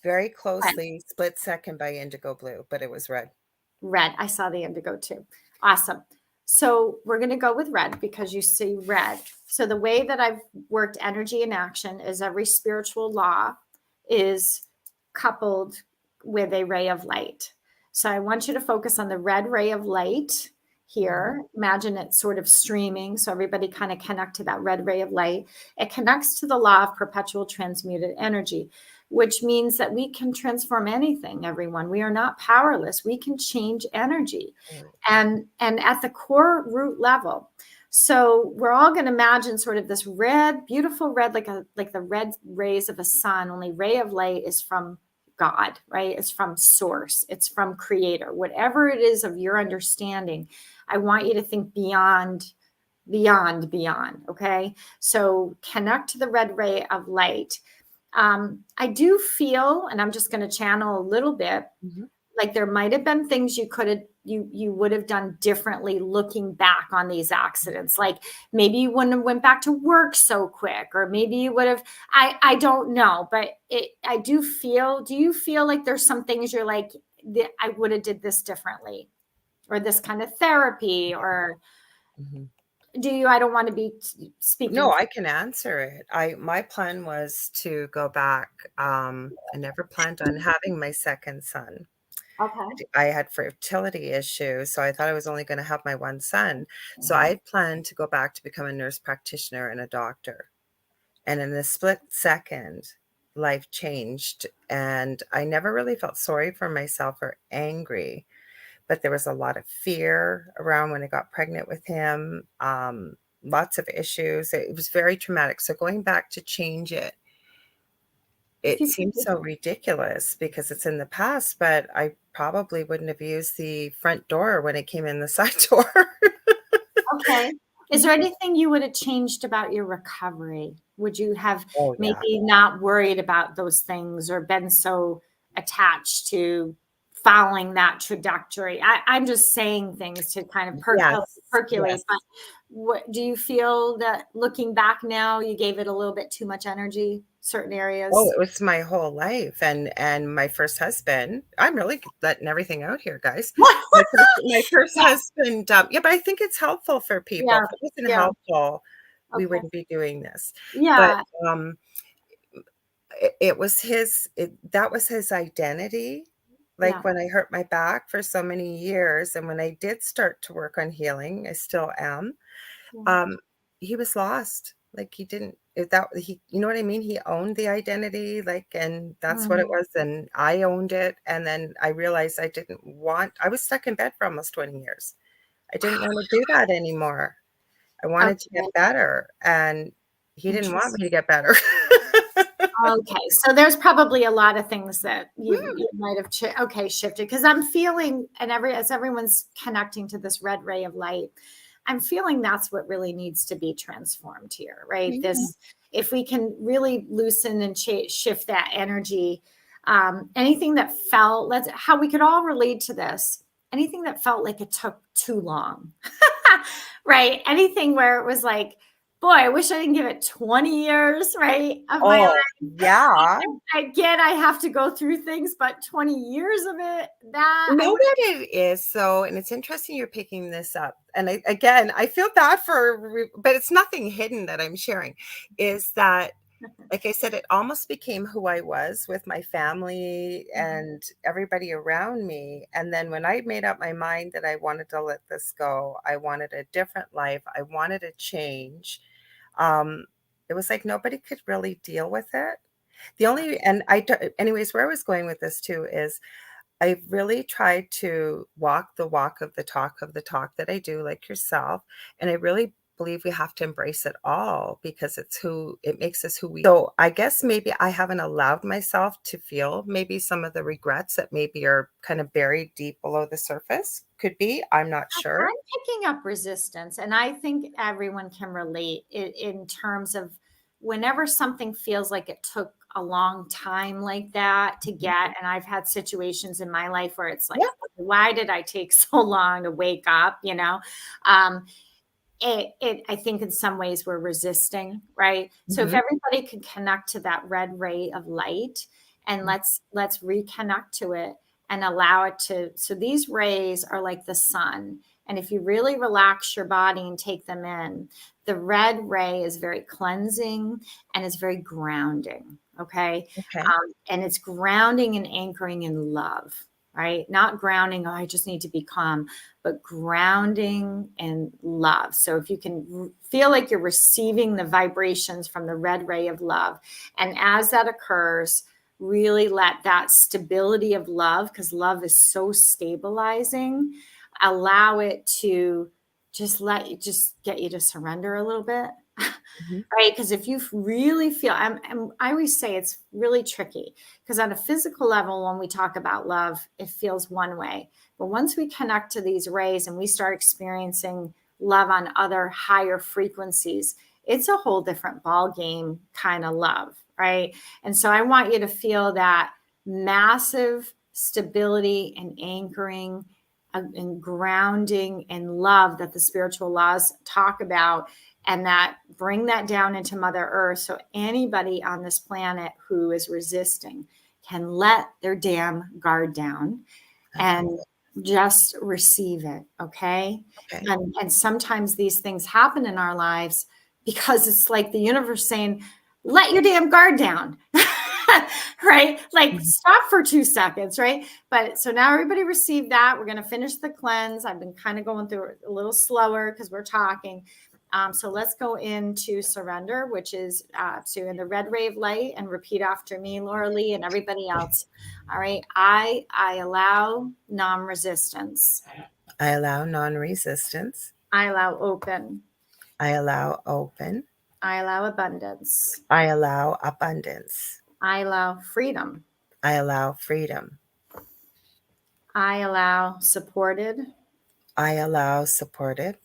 Very closely split second by indigo blue, but it was red. Red. I saw the indigo too. Awesome. So we're going to go with red because you see red. So the way that I've worked energy in action is every spiritual law is coupled with a ray of light. So I want you to focus on the red ray of light here. Imagine it sort of streaming. So everybody kind of connect to that red ray of light. It connects to the law of perpetual transmuted energy, which means that we can transform anything, everyone. We are not powerless. We can change energy and at the core root level. So we're all going to imagine sort of this red, beautiful red, like the red rays of a sun, only ray of light is from God, right? It's from source. It's from creator. Whatever it is of your understanding, I want you to think beyond. Okay. So connect to the red ray of light. I do feel, and I'm just going to channel a little bit, like there might have been things you would have done differently looking back on these accidents. Like maybe you wouldn't have went back to work so quick, or maybe you would have, I don't know, but do you feel like there's some things you're like, I would have did this differently, or this kind of therapy, or Do you? I don't want to be speaking No, for. I can answer it. My plan was to go back. I never planned on having my second son. Okay. I had fertility issues, so I thought I was only going to have my one son. So I had planned to go back to become a nurse practitioner and a doctor. And in a split second, life changed. And I never really felt sorry for myself or angry, but there was a lot of fear around when I got pregnant with him. Lots of issues. It was very traumatic. So going back to change it, If it you seems so ridiculous because it's in the past, but I probably wouldn't have used the front door when it came in the side door. Okay. Is there anything you would have changed about your recovery? Would you have Oh, yeah. maybe not worried about those things or been so attached to following that trajectory? I'm just saying things to kind of Yes. percolate, Yes. but what do you feel that looking back now, you gave it a little bit too much energy, certain Oh, areas? it was my whole life, and my first husband, I'm really letting everything out here, guys. My first Yeah, husband, yeah, but I think it's helpful for people. yeah, If it wasn't yeah. helpful, we Okay. wouldn't be doing this. But, Yeah, um, it was that was his identity. yeah, Like, when I hurt my back for so many years, and when I did start to work on healing, I still am, yeah. um, he was lost. Like, he didn't that he you know what I mean? He owned the identity, like, and that's what it Mhm. was, and I owned it, and then I realized I was stuck in bed for almost 20 years. I didn't wanna do that anymore. I wanted to Okay, get better, and he didn't want interesting. me to get better. Okay, so there's probably a lot of things that Mm, you might have shifted because I'm feeling and as everyone's connecting to this red ray of light, I'm feeling that's what really needs to be transformed here, right? yeah. This if we can really loosen and shift that energy, anything that felt let's how we could all relate to this, anything that felt like it took too long, right? Anything where it was like, boy, I wish I didn't give it 20 years, right, of my Oh, yeah. I get I have to go through things, but 20 years of it, that You I know would what it is, so and it's interesting you're picking this up, and I feel bad but it's nothing hidden that I'm sharing, is that, like I said, it almost became who I was with my family Mhm. and everybody around me, and then when I made up my mind that I wanted to let this go, I wanted a different life, I wanted a change, um, it was like nobody could really deal with it. The only and I d anyways, where I was going with this too is I've really tried to walk the walk of the talk that I do, like yourself. And I really believe we have to embrace it all because it makes us who we. So I guess maybe I haven't allowed myself to feel maybe some of the regrets that maybe are kind of buried deep below the surface. Could be. I'm not sure. I'm picking up resistance, and I think everyone can relate in terms of whenever something feels like it took a long time like that to Mhm. get, and I've had situations in my life where it's like, Yeah. why did I take so long to wake up, you know? Um, I think in some ways we're resisting, right? So if Hmm. everybody can connect to that red ray of light and let's reconnect to it and allow it to so these rays are like the sun. And if you really relax your body and take them in, the red ray is very cleansing and it's very grounding. Okay. Okay. And it's grounding and anchoring in love, right? Not grounding, oh, I just need to be calm, but grounding and love. So if you can feel like you're receiving the vibrations from the red ray of love, and as that occurs, really let that stability of love, because love is so stabilizing, allow it to just get you to surrender a little bit. Hmm. Right? Because if you really feel, I always say it's really tricky because on a physical level, when we talk about love, it feels one way. But once we connect to these rays and we start experiencing love on other higher frequencies, it's a whole different ball game kind of love, right? And so I want you to feel that massive stability and anchoring and grounding and love that the spiritual laws talk about, and that bring that down into Mother Earth so anybody on this planet who is resisting can let their damn guard down I love and it. Just receive it, okay? Okay. And sometimes these things happen in our lives because it's like the universe saying, let your damn guard down. Right? Like Mhm. stop for 2 seconds, right? But so now everybody received that. We're going to finish the cleanse. I've been kind of going through it a little slower because we're talking. So let's go into surrender, which is so in the red wave light, and repeat after me, Laura Lee, and everybody else. All right. I allow non-resistance. I allow non-resistance. I allow open. I allow open. I allow abundance. I allow abundance. I allow freedom. I allow freedom. I allow supported. I allow supported.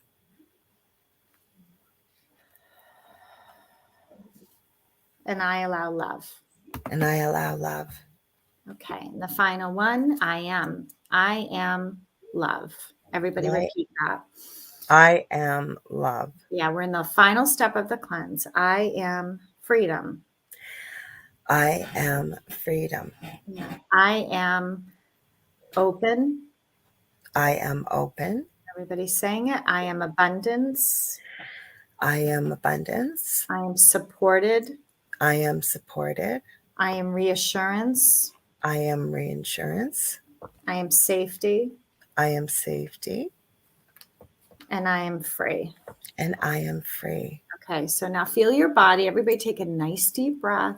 And I allow love. And I allow love. Okay. And the final one, I am. I am love. Everybody And repeat that. I am love. Yeah, we're in the final step of the cleanse. I am freedom. I am freedom. I am open. I am open. Everybody's saying it. I am abundance. I am abundance. I am supported. I am supported. I am reassurance. I am reinsurance. I am safety. I am safety. And I am free. And I am free. Okay, so now feel your body. Everybody take a nice deep breath.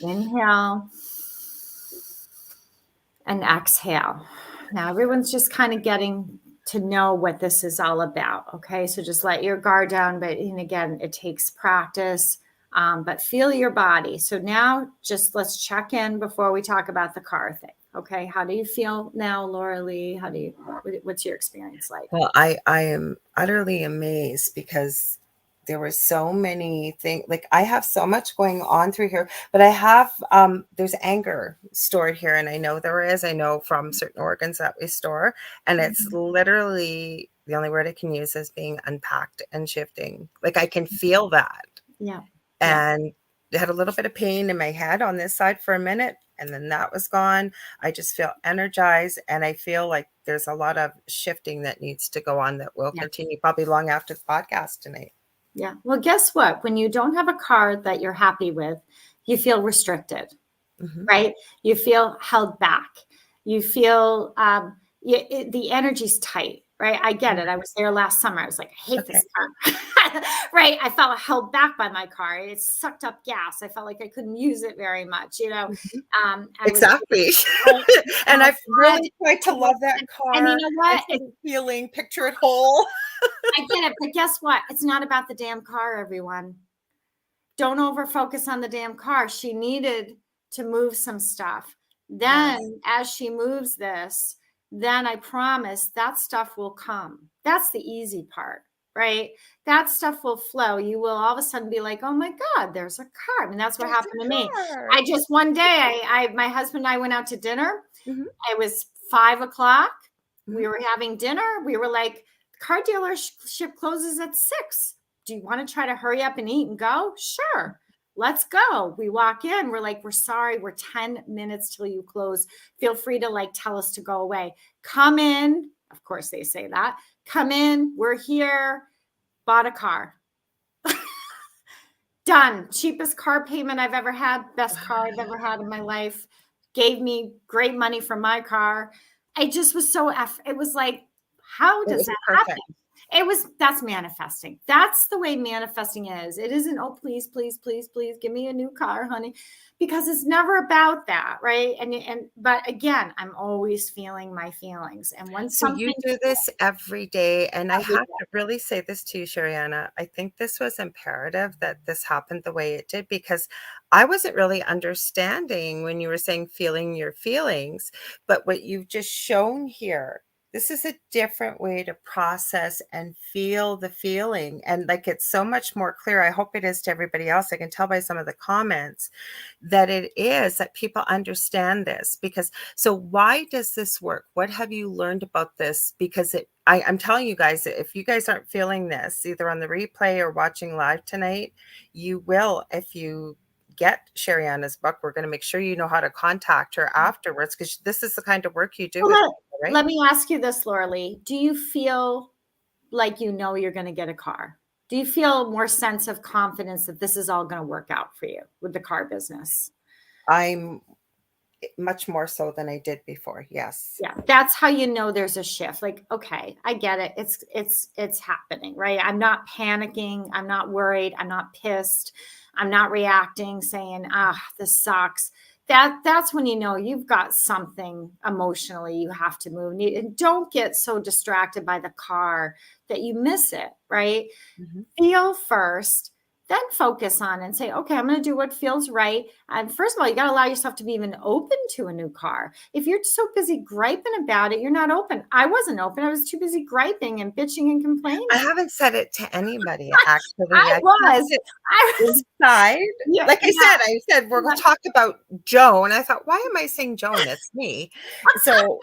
Inhale and exhale. Now everyone's just kind of getting to know what this is all about. Okay, so just let your guard down. But and again, it takes practice. But feel your body. So now just let's check in before we talk about the car thing. Okay, how do you feel now, Laura Lee? What's your experience like? Well, I am utterly amazed because there were so many things. Like I have so much going on through here, but I have there's anger stored here, and I know there is. I know from certain organs that we store, and it's literally the only word I can use is being unpacked and shifting. Like I can feel that, Yeah. and I had a little bit of pain in my head on this side for a minute, and then that was gone. I just feel energized, and I feel like there's a lot of shifting that needs to go on that will Yeah. continue probably long after the podcast tonight. Yeah. Well, guess what? When you don't have a card that you're happy with, you feel restricted, right? You feel held back. You feel the energy's tight, right? I get it. I was there last summer. I was like, I hate Okay. this car, right? I felt held back by my car. It sucked up gas. I felt like I couldn't use it very much, you know. Exactly. And I've really tried to love that And you car. know what? It's like feeling, picture it whole. I get it, but guess what? It's not about the damn car, everyone. Don't over focus on the damn car. She needed to move some stuff. Then, Yes. as she moves this, then I promise that stuff will come. That's the easy part, right? That stuff will flow. You will all of a sudden be like, oh my God, there's a car. I mean, that's what There's happened a to me. car. I just one day, my husband and I went out to dinner. Mhm. It was 5 o'clock. We Mhm. were having dinner. We were like, the car dealership closes at 6. Do you want to try to hurry up and eat and go? Sure. Let's go. We walk in. We're like, we're sorry. We're 10 minutes till you close. Feel free to like tell us to go away. Come in. Of course, they say that. Come in. We're here. Bought a car. Done. Cheapest car payment I've ever had. Best car I've ever had in my life. Gave me great money for my car. I just was so it was like, how It does was that perfect. happen? That's manifesting. That's the way manifesting is. It isn't, oh, please, please, please, please give me a new car, honey, because it's never about that, right? But again, I'm always feeling my feelings. And when So you something do this every day, and I every have day, to really say this to you, Sherianna. I think this was imperative that this happened the way it did because I wasn't really understanding when you were saying feeling your feelings, but what you've just shown here, this is a different way to process and feel the feeling. And like it's so much more clear. I hope it is to everybody else. I can tell by some of the comments that it is that people understand this because so why does this work? What have you learned about this? Because I'm telling you guys, if you guys aren't feeling this either on the replay or watching live tonight, you will if you get Sherianna's book. We're going to make sure you know how to contact her afterwards because this is the kind of work you do with well, right? let me ask you this, Lorilei. Do you feel like you know you're going to get a car? Do you feel more sense of confidence that this is all going to work out for you with the car business? I'm much more so than I did before. Yes. Yeah, that's how you know there's a shift. Like, okay, I get it. It's happening, right? I'm not panicking. I'm not worried. I'm not pissed. I'm not reacting, saying, "Ah, this sucks." That's when you know you've got something emotionally you have to move. And don't get so distracted by the car that you miss it, right? Mhm. Feel first, then focus on and say, okay, I'm going to do what feels right. And first of all, you got to allow yourself to be even open to a new car. If you're so busy griping about it, you're not open. I wasn't open. I was too busy griping and bitching and I complaining. haven't said it to anybody, actually. I I kept was. it I was. inside. Yeah. Like Yeah. I said, we're going Yeah. to talk about Joe. And I thought, why am I saying Joe? And it's me. So,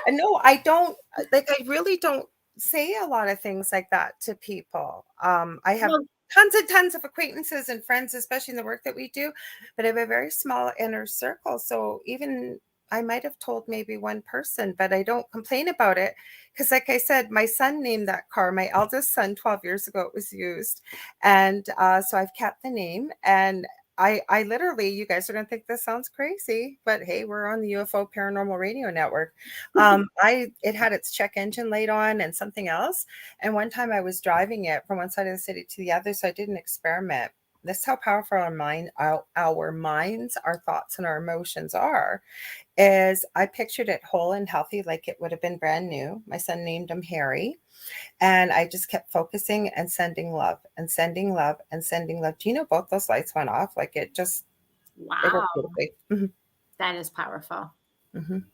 no, I don't, like, I really don't say a lot of things like that to people. I have Well, tons and tons of acquaintances and friends, especially in the work that we do, but I have a very small inner circle. So even I might have told maybe one person, but I don't complain about it. Because, like I said, my son named that car, my eldest son, 12 years ago, it was used. And so I've kept the name. And I literally, you guys are going to think this sounds crazy, but hey, we're on the UFO Paranormal Radio Network. It had its check engine light on and something else. And one time I was driving it from one side of the city to the other. So I did an experiment. This is how powerful our minds, our thoughts, and our emotions are. Is I pictured it whole and healthy, like it would have been brand new. My son named him Harry. And I just kept focusing and sending love and sending love and sending love. Do you know both those lights went off? Like it wow. worked beautifully. Mhm, That is powerful. mhm.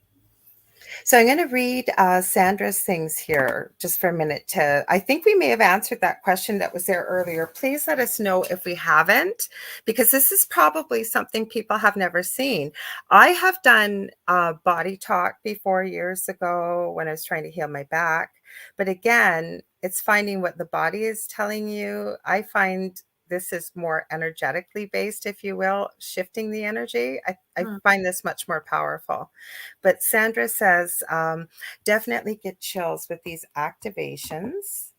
So I'm going to read Sandra's things here just for a minute. I think we may have answered that question that was there earlier. Please let us know if we haven't, because this is probably something people have never seen. I have done body talk before years ago when I was trying to heal my back. But again, it's finding what the body is telling you. I find this is more energetically based, if you will, shifting the energy. I Hmm. find this much more powerful. But Sandra says, definitely get chills with these activations.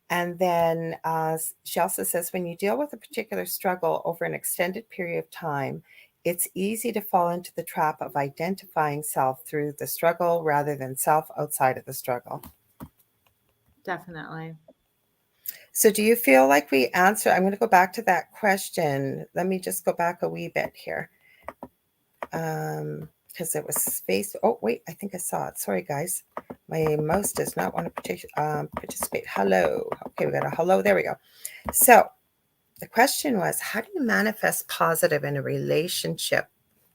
And then she also says, when you deal with a particular struggle over an extended period of time, it's easy to fall into the trap of identifying self through the struggle rather than self outside of the struggle. Definitely. So, do you feel like we answer? I'm going to go back to that question. Let me just go back a wee bit here. Because it was space. Oh, wait, I think I saw it. Sorry, guys. My mouse does not want to participate. Hello. Okay, we got a hello. There we go. So the question was, how do you manifest positive in a relationship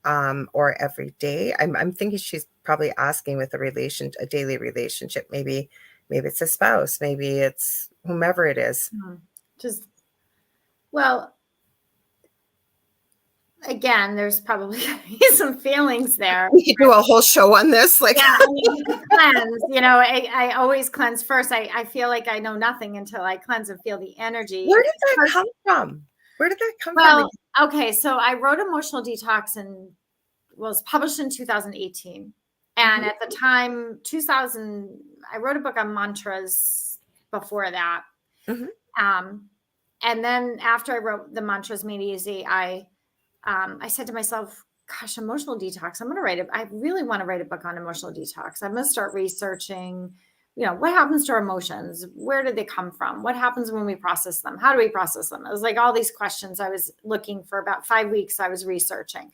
or every day? I'm thinking she's probably asking with a daily relationship. Maybe it's a spouse. Maybe it's whomever it is. Hmm. Just, well, again, there's probably some feelings there. We could do a whole show on this. Like, Yeah, I mean, you could cleanse, I always cleanse first. I feel like I know nothing until I cleanse and feel the energy. where did that come from? Where did that come from? Well, okay, so I wrote Emotional Detox and was published in 2018. And Mhm, at the time, 2000, I wrote a book on mantras before that. mhm, Um, and then after I wrote The Mantras Made Easy, I said to myself, gosh, emotional detox. I'm going to write it. I really want to write a book on emotional detox. I'm going to start researching, what happens to our emotions? Where did they come from? What happens when we process them? How do we process them? It was like all these questions I was looking for about 5 weeks. I was researching.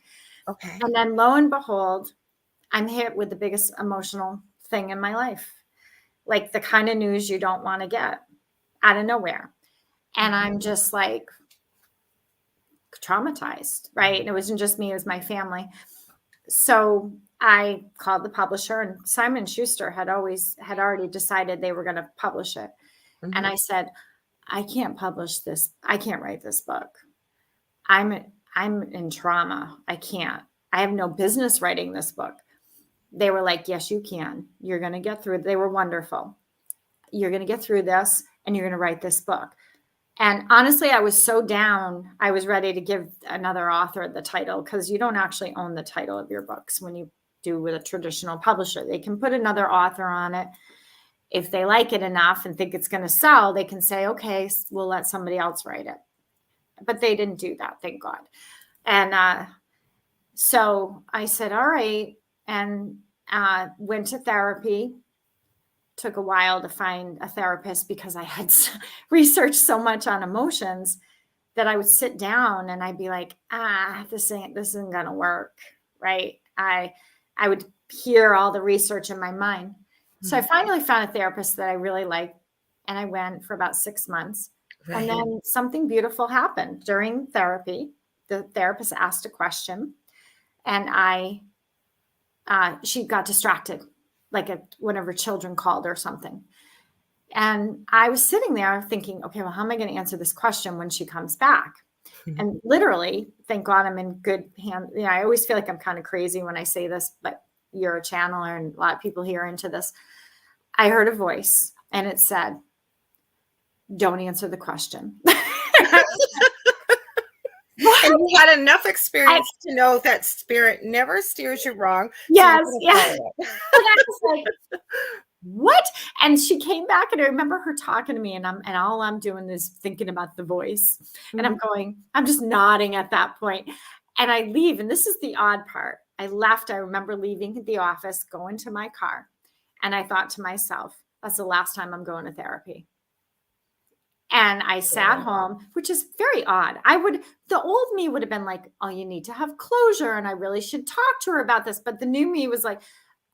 okay. And then lo and behold, I'm hit with the biggest emotional thing in my life, like the kind of news you don't want to get out of nowhere. And Mhm, I'm just like traumatized, right? And it wasn't just me, it was my family. So I called the publisher, and Simon Schuster had already decided they were going to publish it. And mhm. I said, I can't publish this. I can't write this book. I'm I'm in trauma. I can't. I have no business writing this book. They were like, yes, you can. You're going to get through it. They were wonderful. You're going to get through this and you're going to write this book. And honestly, I was so down. I was ready to give another author the title because you don't actually own the title of your books when you do with a traditional publisher. They can put another author on it. If they like it enough and think it's going to sell, they can say, okay, we'll let somebody else write it. But they didn't do that, thank God. And so I said, all right, and went to therapy. Took a while to find a therapist because I had researched so much on emotions that I would sit down and I'd be like, this isn't going to work. Right. I would hear all the research in my mind. So I finally found a therapist that I really liked, and I went for about 6 months. Right. And then something beautiful happened during therapy. The therapist asked a question, and she got distracted, like one of her children called or something. And I was sitting there thinking, okay, well, how am I going to answer this question when she comes back? And literally, thank God I'm in good hands. You know, I always feel like I'm kind of crazy when I say this, but you're a channeler and a lot of people here are into this. I heard a voice and it said, don't answer the question. And you had enough experience to know that spirit never steers you wrong. Yes. Yeah. And I was like, what? And she came back, and I remember her talking to me, and all I'm doing is thinking about the voice. And I'm just nodding at that point. And I leave. And this is the odd part. I left. I remember leaving the office, going to my car. And I thought to myself, that's the last time I'm going to therapy. And I sat home, which is very odd. The old me would have been like, oh, you need to have closure, and I really should talk to her about this. But the new me was like,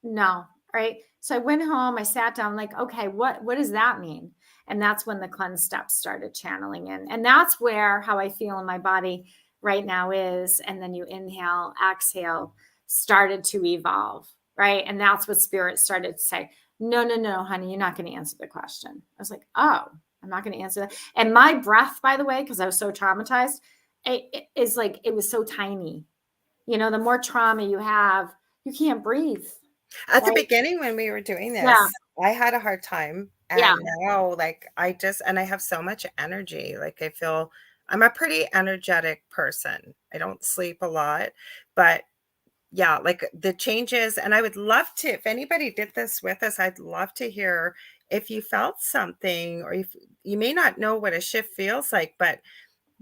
no, right? So I went home, I sat down, like, okay, what does that mean? And that's when the cleanse steps started channeling in. And that's where how I feel in my body right now is. And then you inhale, exhale, started to evolve, right? And that's what spirit started to say, no, honey, you're not going to answer the question. I was like, oh, I'm not going to answer that. And my breath, by the way, because I was so traumatized, it was so tiny. You know, the more trauma you have, you can't breathe. At the beginning when we were doing this, I had a hard time. And now, like, I have so much energy. Like, I feel I'm a pretty energetic person. I don't sleep a lot, but yeah, like the changes. And I would love to, if anybody did this with us, I'd love to hear if you felt something, or if you may not know what a shift feels like, but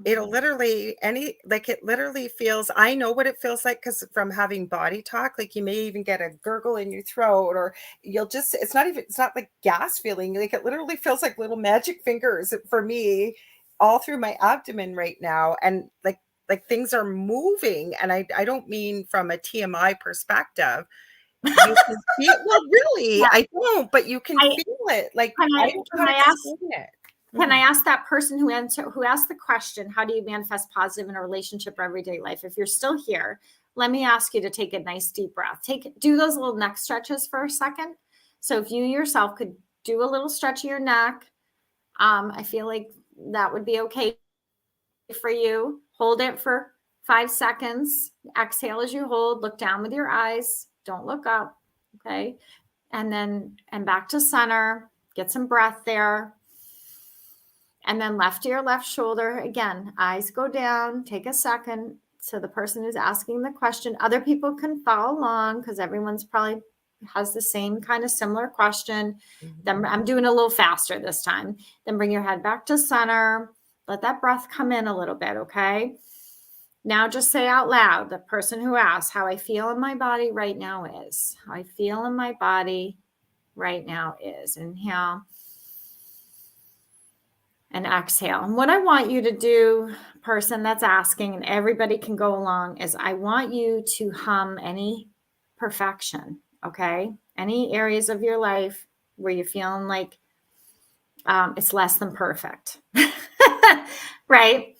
it'll literally it literally feels, I know what it feels like because from having body talk, like you may even get a gurgle in your throat, or it's not like gas feeling, like it literally feels like little magic fingers for me all through my abdomen right now. And like things are moving. And I don't mean from a TMI perspective. You can feel, well, really, I don't, but you can feel it. Like, I don't know how to explain it. Can I ask that person who asked the question, how do you manifest positive in a relationship or everyday life? If you're still here, let me ask you to take a nice deep breath. Do those little neck stretches for a second. So if you yourself could do a little stretch of your neck, I feel like that would be okay for you. Hold it for 5 seconds. Exhale as you hold. Look down with your eyes. Don't look up. Okay. And back to center. Get some breath there. And then left to your left shoulder. Again, eyes go down. Take a second. So the person who's asking the question, other people can follow along because everyone's probably has the same kind of similar question. Then I'm doing a little faster this time. Then bring your head back to center. Let that breath come in a little bit, okay? Now just say out loud, the person who asked, how I feel in my body right now is. How I feel in my body right now is. Inhale and exhale. And what I want you to do, person that's asking, and everybody can go along, is I want you to hum any perfection, okay? Any areas of your life where you're feeling like it's less than perfect, right?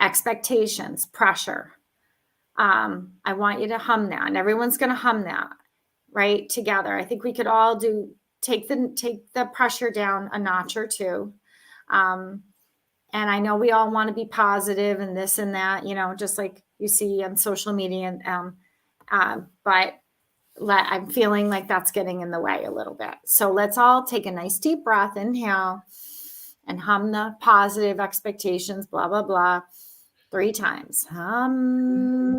Expectations, pressure. I want you to hum that, and everyone's going to hum that, right? Together. I think we could all take the pressure down a notch or two. And I know we all want to be positive and this and that, you know, just like you see on social media. But I'm feeling like that's getting in the way a little bit. So let's all take a nice deep breath, inhale, and hum the positive expectations, blah, blah, blah, 3 times. Hum.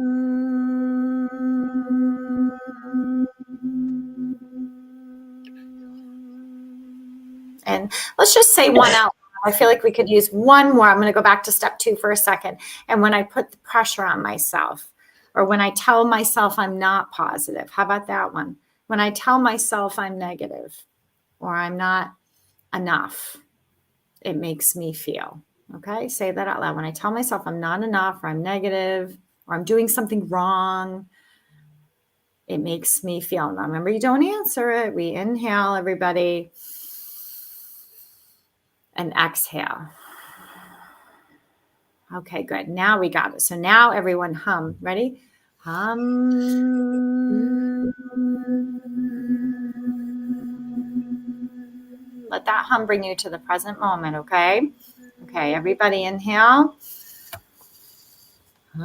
And let's just say one out. I feel like we could use one more. I'm going to go back to step 2 for a second. And when I put the pressure on myself, or when I tell myself I'm not positive, how about that one? When I tell myself I'm negative or I'm not enough, it makes me feel. Okay, say that out loud. When I tell myself I'm not enough, or I'm negative, or I'm doing something wrong, it makes me feel. Now, remember, you don't answer it. We inhale, everybody, and exhale. Okay, good. Now we got it. So now everyone hum. Ready? Hum. Let that hum bring you to the present moment, okay? Okay, everybody inhale. And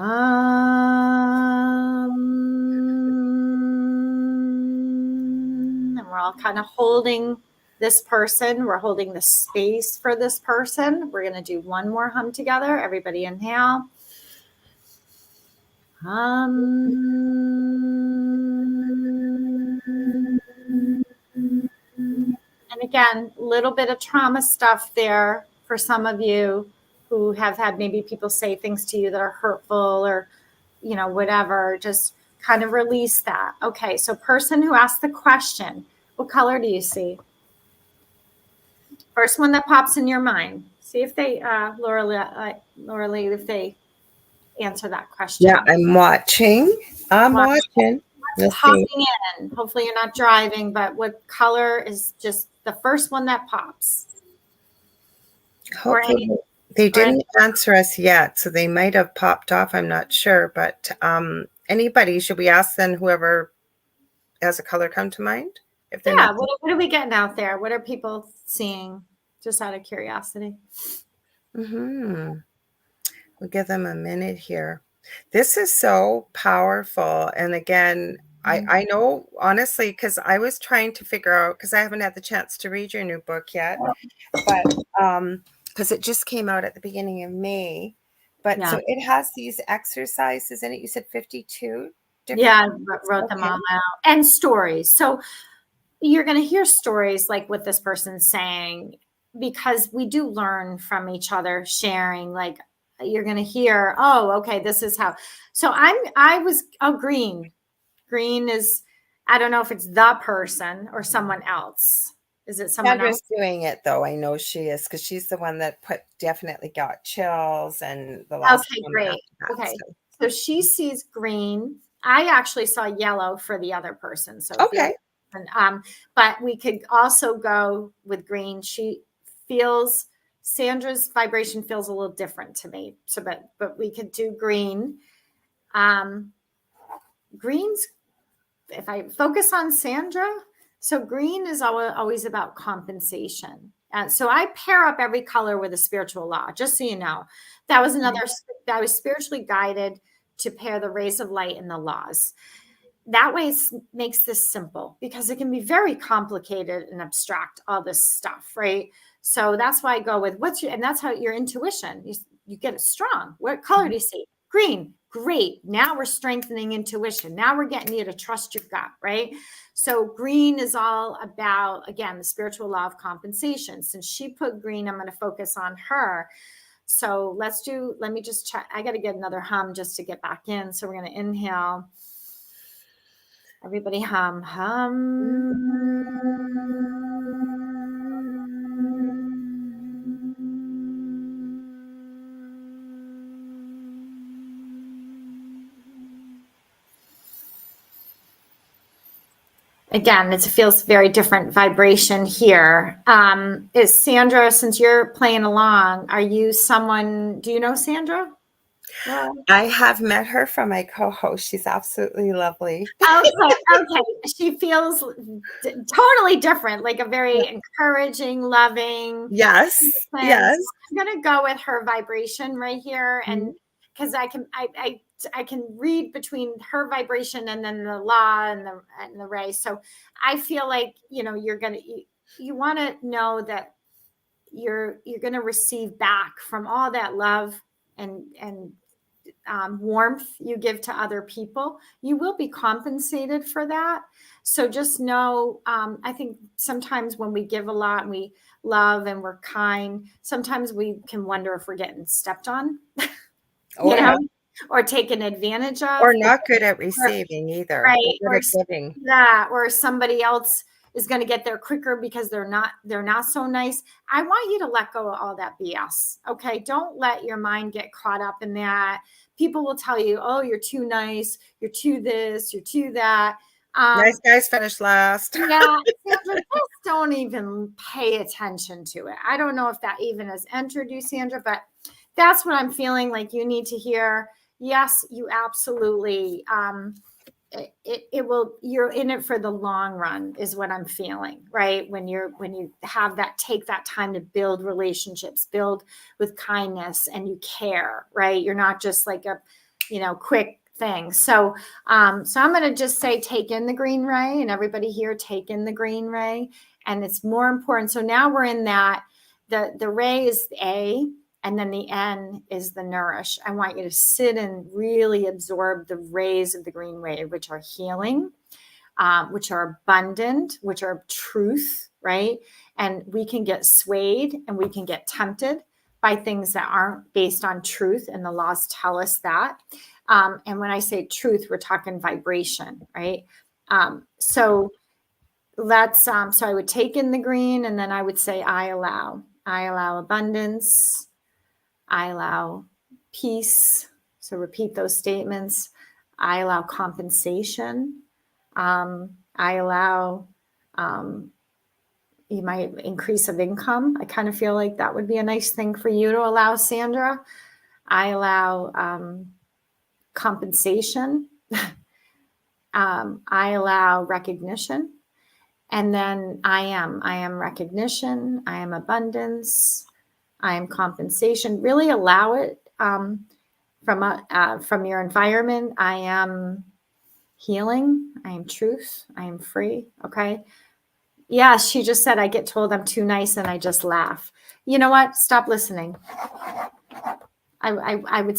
we're all kind of holding this person. We're holding the space for this person. We're going to do one more hum together. Everybody inhale. Hum. And again, a little bit of trauma stuff there for some of you who have had maybe people say things to you that are hurtful or, you know, whatever. Just kind of release that. Okay, so person who asked the question, what color do you see? First one that pops in your mind. See if they, Lorilei, if they answer that question. Yeah, I'm watching. Watching. Let's Popping see. in. Hopefully you're not driving, but what color is just the first one that pops? Hopefully they didn't answer us yet, so they might have popped off. I'm not sure, but anybody, should we ask then whoever has a color come to mind? If they're not. What are we getting out there? What are people seeing? Just out of curiosity. We'll give them a minute here. This is so powerful. And again, I know, honestly, because I was trying to figure out, because I haven't had the chance to read your new book yet, but because it just came out at the beginning of May. But so it has these exercises in it. You said 52 different. Yeah, I wrote them all out. And stories. So you're going to hear stories like what this person's saying, because we do learn from each other, sharing. Like you're going to hear, oh, okay, this is how. So green. Green is, I don't know if it's the person or someone else. Is it someone else? Doing it though. I know she is, because she's the one that definitely got chills, and the last. Okay, great. Okay, so she sees green. I actually saw yellow for the other person. So okay. But we could also go with green. Sandra's vibration feels a little different to me. So, but we could do green. Green's, if I focus on Sandra, so green is always about compensation. So I pair up every color with a spiritual law, just so you know. That was I was spiritually guided to pair the rays of light and the laws. That way it makes this simple, because it can be very complicated and abstract, all this stuff, right? So that's why I go with and that's how your intuition, you get it strong. What color do you see? Green. Great. Now we're strengthening intuition. Now we're getting you to trust your gut, right? So green is all about, again, the spiritual law of compensation. Since she put green, I'm going to focus on her. So let me just check. I got to get another hum just to get back in. So we're going to inhale. Everybody hum. Again, it feels very different vibration here. Is Sandra, since you're playing along, are you someone, do you know Sandra? I have met her from my co-host. She's absolutely lovely. Okay. She feels totally different, like a very encouraging, loving. Yes. Yes. I'm going to go with her vibration right here. And because I can read between her vibration and then the law and the ray. So I feel like, you want to know that you're going to receive back from all that love and warmth you give to other people. You will be compensated for that. So just know, I think sometimes when we give a lot and we love and we're kind, sometimes we can wonder if we're getting stepped on, Oh, you yeah. know, or taken advantage Or of, not good at or receiving either, but right, good or at giving. that, or somebody else is going to get there quicker because they're not so nice. I want you to let go of all that BS. Okay, don't let your mind get caught up in that. People will tell you, "Oh, you're too nice. You're too this. You're too that." Nice guys finish last. Yeah, Sandra, just don't even pay attention to it. I don't know if that even has entered you, Sandra, but that's what I'm feeling like you need to hear. Yes, you absolutely it will, you're in it for the long run is what I'm feeling, right? When you have that, take that time to build relationships, build with kindness, and you care, right? You're not just like a, quick thing. So I'm going to just say, take in the green ray, and everybody here, take in the green ray. And it's more important. So now we're in that, the ray is the A, and then the N is the nourish. I want you to sit and really absorb the rays of the green ray, which are healing, which are abundant, which are truth, right? And we can get swayed and we can get tempted by things that aren't based on truth. And the laws tell us that. And when I say truth, we're talking vibration, right? So so I would take in the green, and then I would say, I allow abundance. I allow peace. So repeat those statements. I allow compensation. I allow you might increase of income. I kind of feel like that would be a nice thing for you to allow, Sandra. I allow compensation. I allow recognition. And then I am recognition. I am abundance. I am compensation. Really allow it from your environment. I am healing. I am truth. I am free. Okay. Yeah, she just said, I get told I'm too nice and I just laugh. You know what? Stop listening. I would,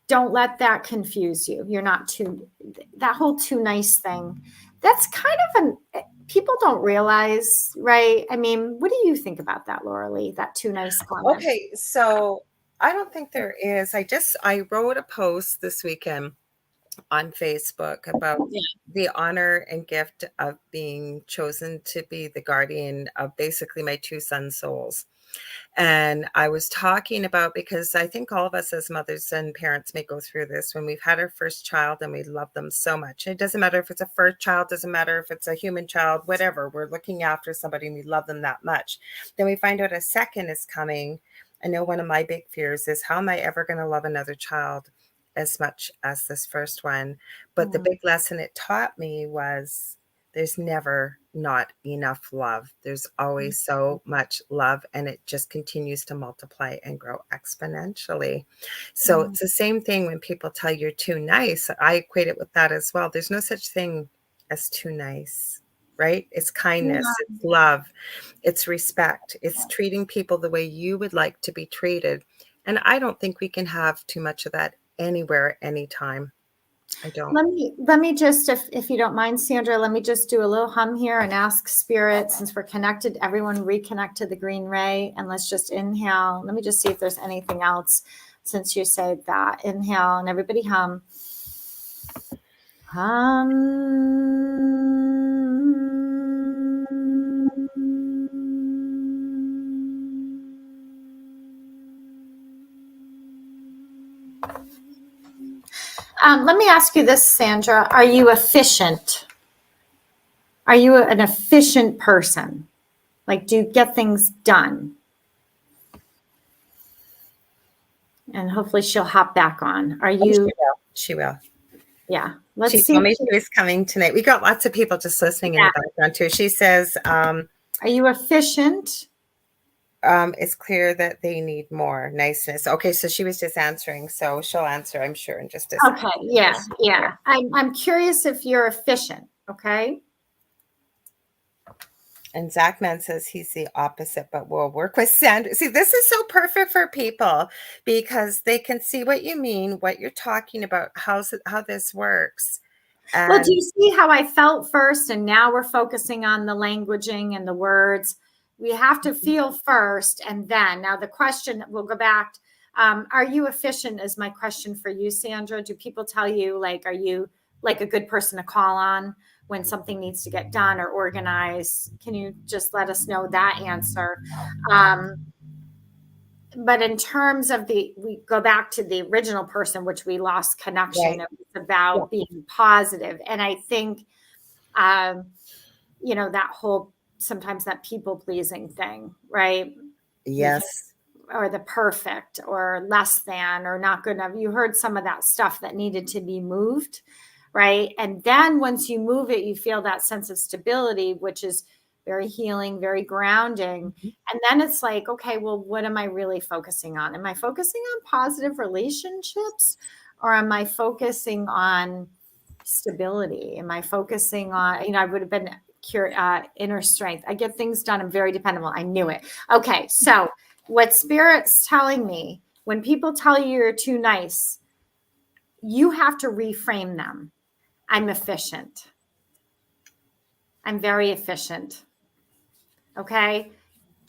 don't let that confuse you. You're not too, that whole too nice thing. That's kind of people don't realize, right? I mean, what do you think about that, Lorilei, that too nice comment? Okay, so I don't think there is. I wrote a post this weekend on Facebook about Yeah. the honor and gift of being chosen to be the guardian of basically my two sons' souls. And I was talking about, because I think all of us as mothers and parents may go through this when we've had our first child and we love them so much. It doesn't matter if it's a first child, doesn't matter if it's a human child, whatever. We're looking after somebody and we love them that much. Then we find out a second is coming. I know one of my big fears is, how am I ever going to love another child as much as this first one? But the Mm, big lesson it taught me was, there's never not enough love. There's always so much love, and it just continues to multiply and grow exponentially. So mm, it's the same thing when people tell you're too nice. I equate it with that as well. There's no such thing as too nice, right? It's kindness, yeah. it's love, it's respect, it's treating people the way you would like to be treated. And I don't think we can have too much of that anywhere, anytime. I don't. Let me just, if you don't mind, Sandra, let me just do a little hum here and ask spirit, since we're connected, everyone reconnect to the green ray, and let's just inhale. Let me just see if there's anything else since you said that. Inhale, and everybody hum. Hum. Let me ask you this, Sandra. Are you efficient? Are you an efficient person? Like, do you get things done? And hopefully she'll hop back on. Are Oh, she you? will. She will. Yeah. Let's She see. told me she was coming tonight. We got lots of people just listening in Yeah. the background too. She says, Are you efficient? it's clear that they need more niceness. Okay, so she was just answering. So she'll answer, I'm sure, in just a second. Okay. Yeah. Yeah. I'm curious if you're efficient. Okay. And Zachman says he's the opposite, but we'll work with Sandra. See, this is so perfect for people because they can see what you mean, what you're talking about, how this works. Well, do And you see how I felt first? And now we're focusing on the languaging and the words. We have to feel first, and then. Now the question, we'll go back. Are you efficient is my question for you, Sandra. Do people tell you, like, are you like a good person to call on when something needs to get done or organized? Can you just let us know that answer? But in terms of we go back to the original person, which we lost connection. Right. It was about being positive. And I think, that whole, sometimes that people pleasing thing, right? Yes. Or the perfect or less than or not good enough. You heard some of that stuff that needed to be moved, right? And then once you move it, you feel that sense of stability, which is very healing, very grounding. And then it's like, okay, well, what am I really focusing on? Am I focusing on positive relationships, or am I focusing on stability? Am I focusing on, I would have been inner strength. I get things done. I'm very dependable. I knew it. Okay. So what Spirit's telling me, when people tell you you're too nice, you have to reframe them. I'm efficient. I'm very efficient. Okay.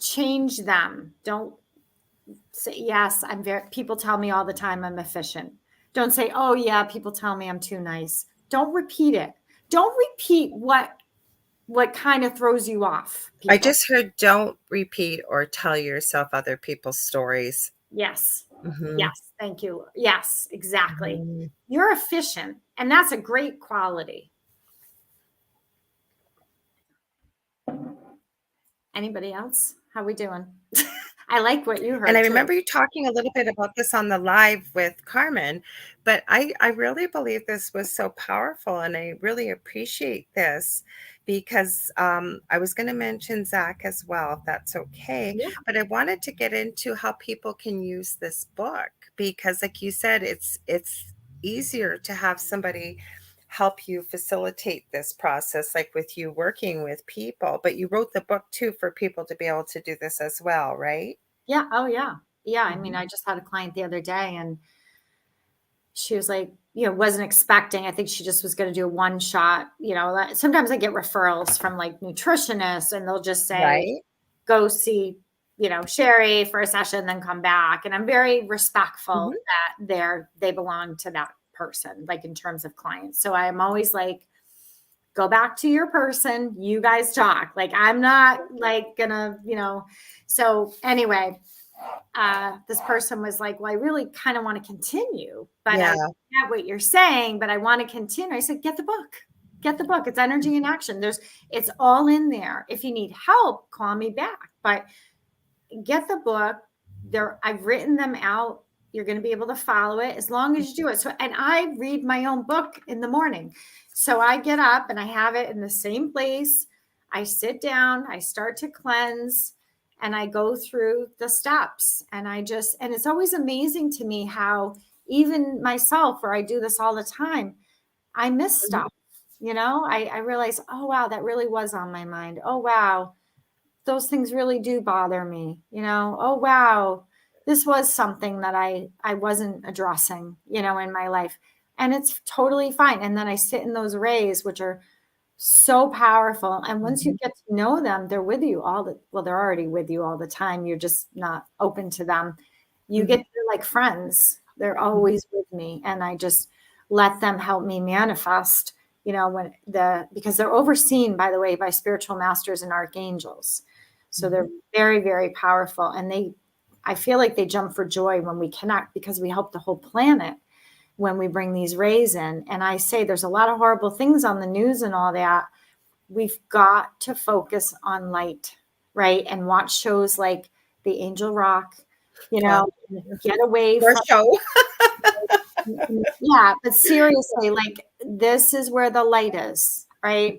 Change them. Don't say, yes, people tell me all the time I'm efficient. Don't say, oh yeah, people tell me I'm too nice. Don't repeat it. Don't repeat what kind of throws you off, I people. just heard don't repeat or tell yourself other people's stories. Yes. Mm-hmm. Yes. Thank you. Yes, exactly. Mm-hmm. You're efficient, and that's a great quality. Anybody else? How we doing? I like what you And I heard too. remember you talking a little bit about this on the live with Carmen, but I really believe this was so powerful, and I really appreciate this because I was going to mention Zach as well, if that's okay. Yeah. But I wanted to get into how people can use this book because, like you said, it's easier to have somebody help you facilitate this process, like with you working with people. But you wrote the book too for people to be able to do this as well, right? Yeah. Oh, yeah. Yeah. I mean, Mhm. I just had a client the other day, and she was like, wasn't expecting. I think she just was going to do a one shot. Sometimes I get referrals from like nutritionists, and they'll just say, Right. go see, Sherry for a session, then come back. And I'm very respectful Mhm. that they belong to that person, like in terms of clients. So I'm always like, go back to your person. You guys talk. Like, I'm not like gonna, so anyway, this person was like, well, I really kind of want to continue, but I Yeah. get what you're saying, but I want to continue. I said, get the book. Get the book. It's energy in action. It's all in there. If you need help, call me back. But get the book. I've written them out. You're going to be able to follow it as long as you do it. So, and I read my own book in the morning. So I get up and I have it in the same place. I sit down, I start to cleanse, and I go through the steps. And and it's always amazing to me how, even myself, where I do this all the time, I miss Mhm. stuff. I realize, oh, wow, that really was on my mind. Oh, wow, those things really do bother me. Oh, wow, this was something that I wasn't addressing, in my life. And it's totally fine. And then I sit in those rays, which are so powerful. And once you Mhm. get to know them, they're with you they're already with you all the time. You're just not open to them. Mhm. They're like friends. They're Mhm. always with me. And I just let them help me manifest, because they're overseen, by the way, by spiritual masters and archangels. So they're Mhm. very, very powerful. And I feel like they jump for joy when we connect, because we help the whole planet when we bring these rays in. And I say there's a lot of horrible things on the news and all that. We've got to focus on light, right? And watch shows like The Angel Rock, Well, get away for from, show. yeah, but seriously, like, this is where the light is, right?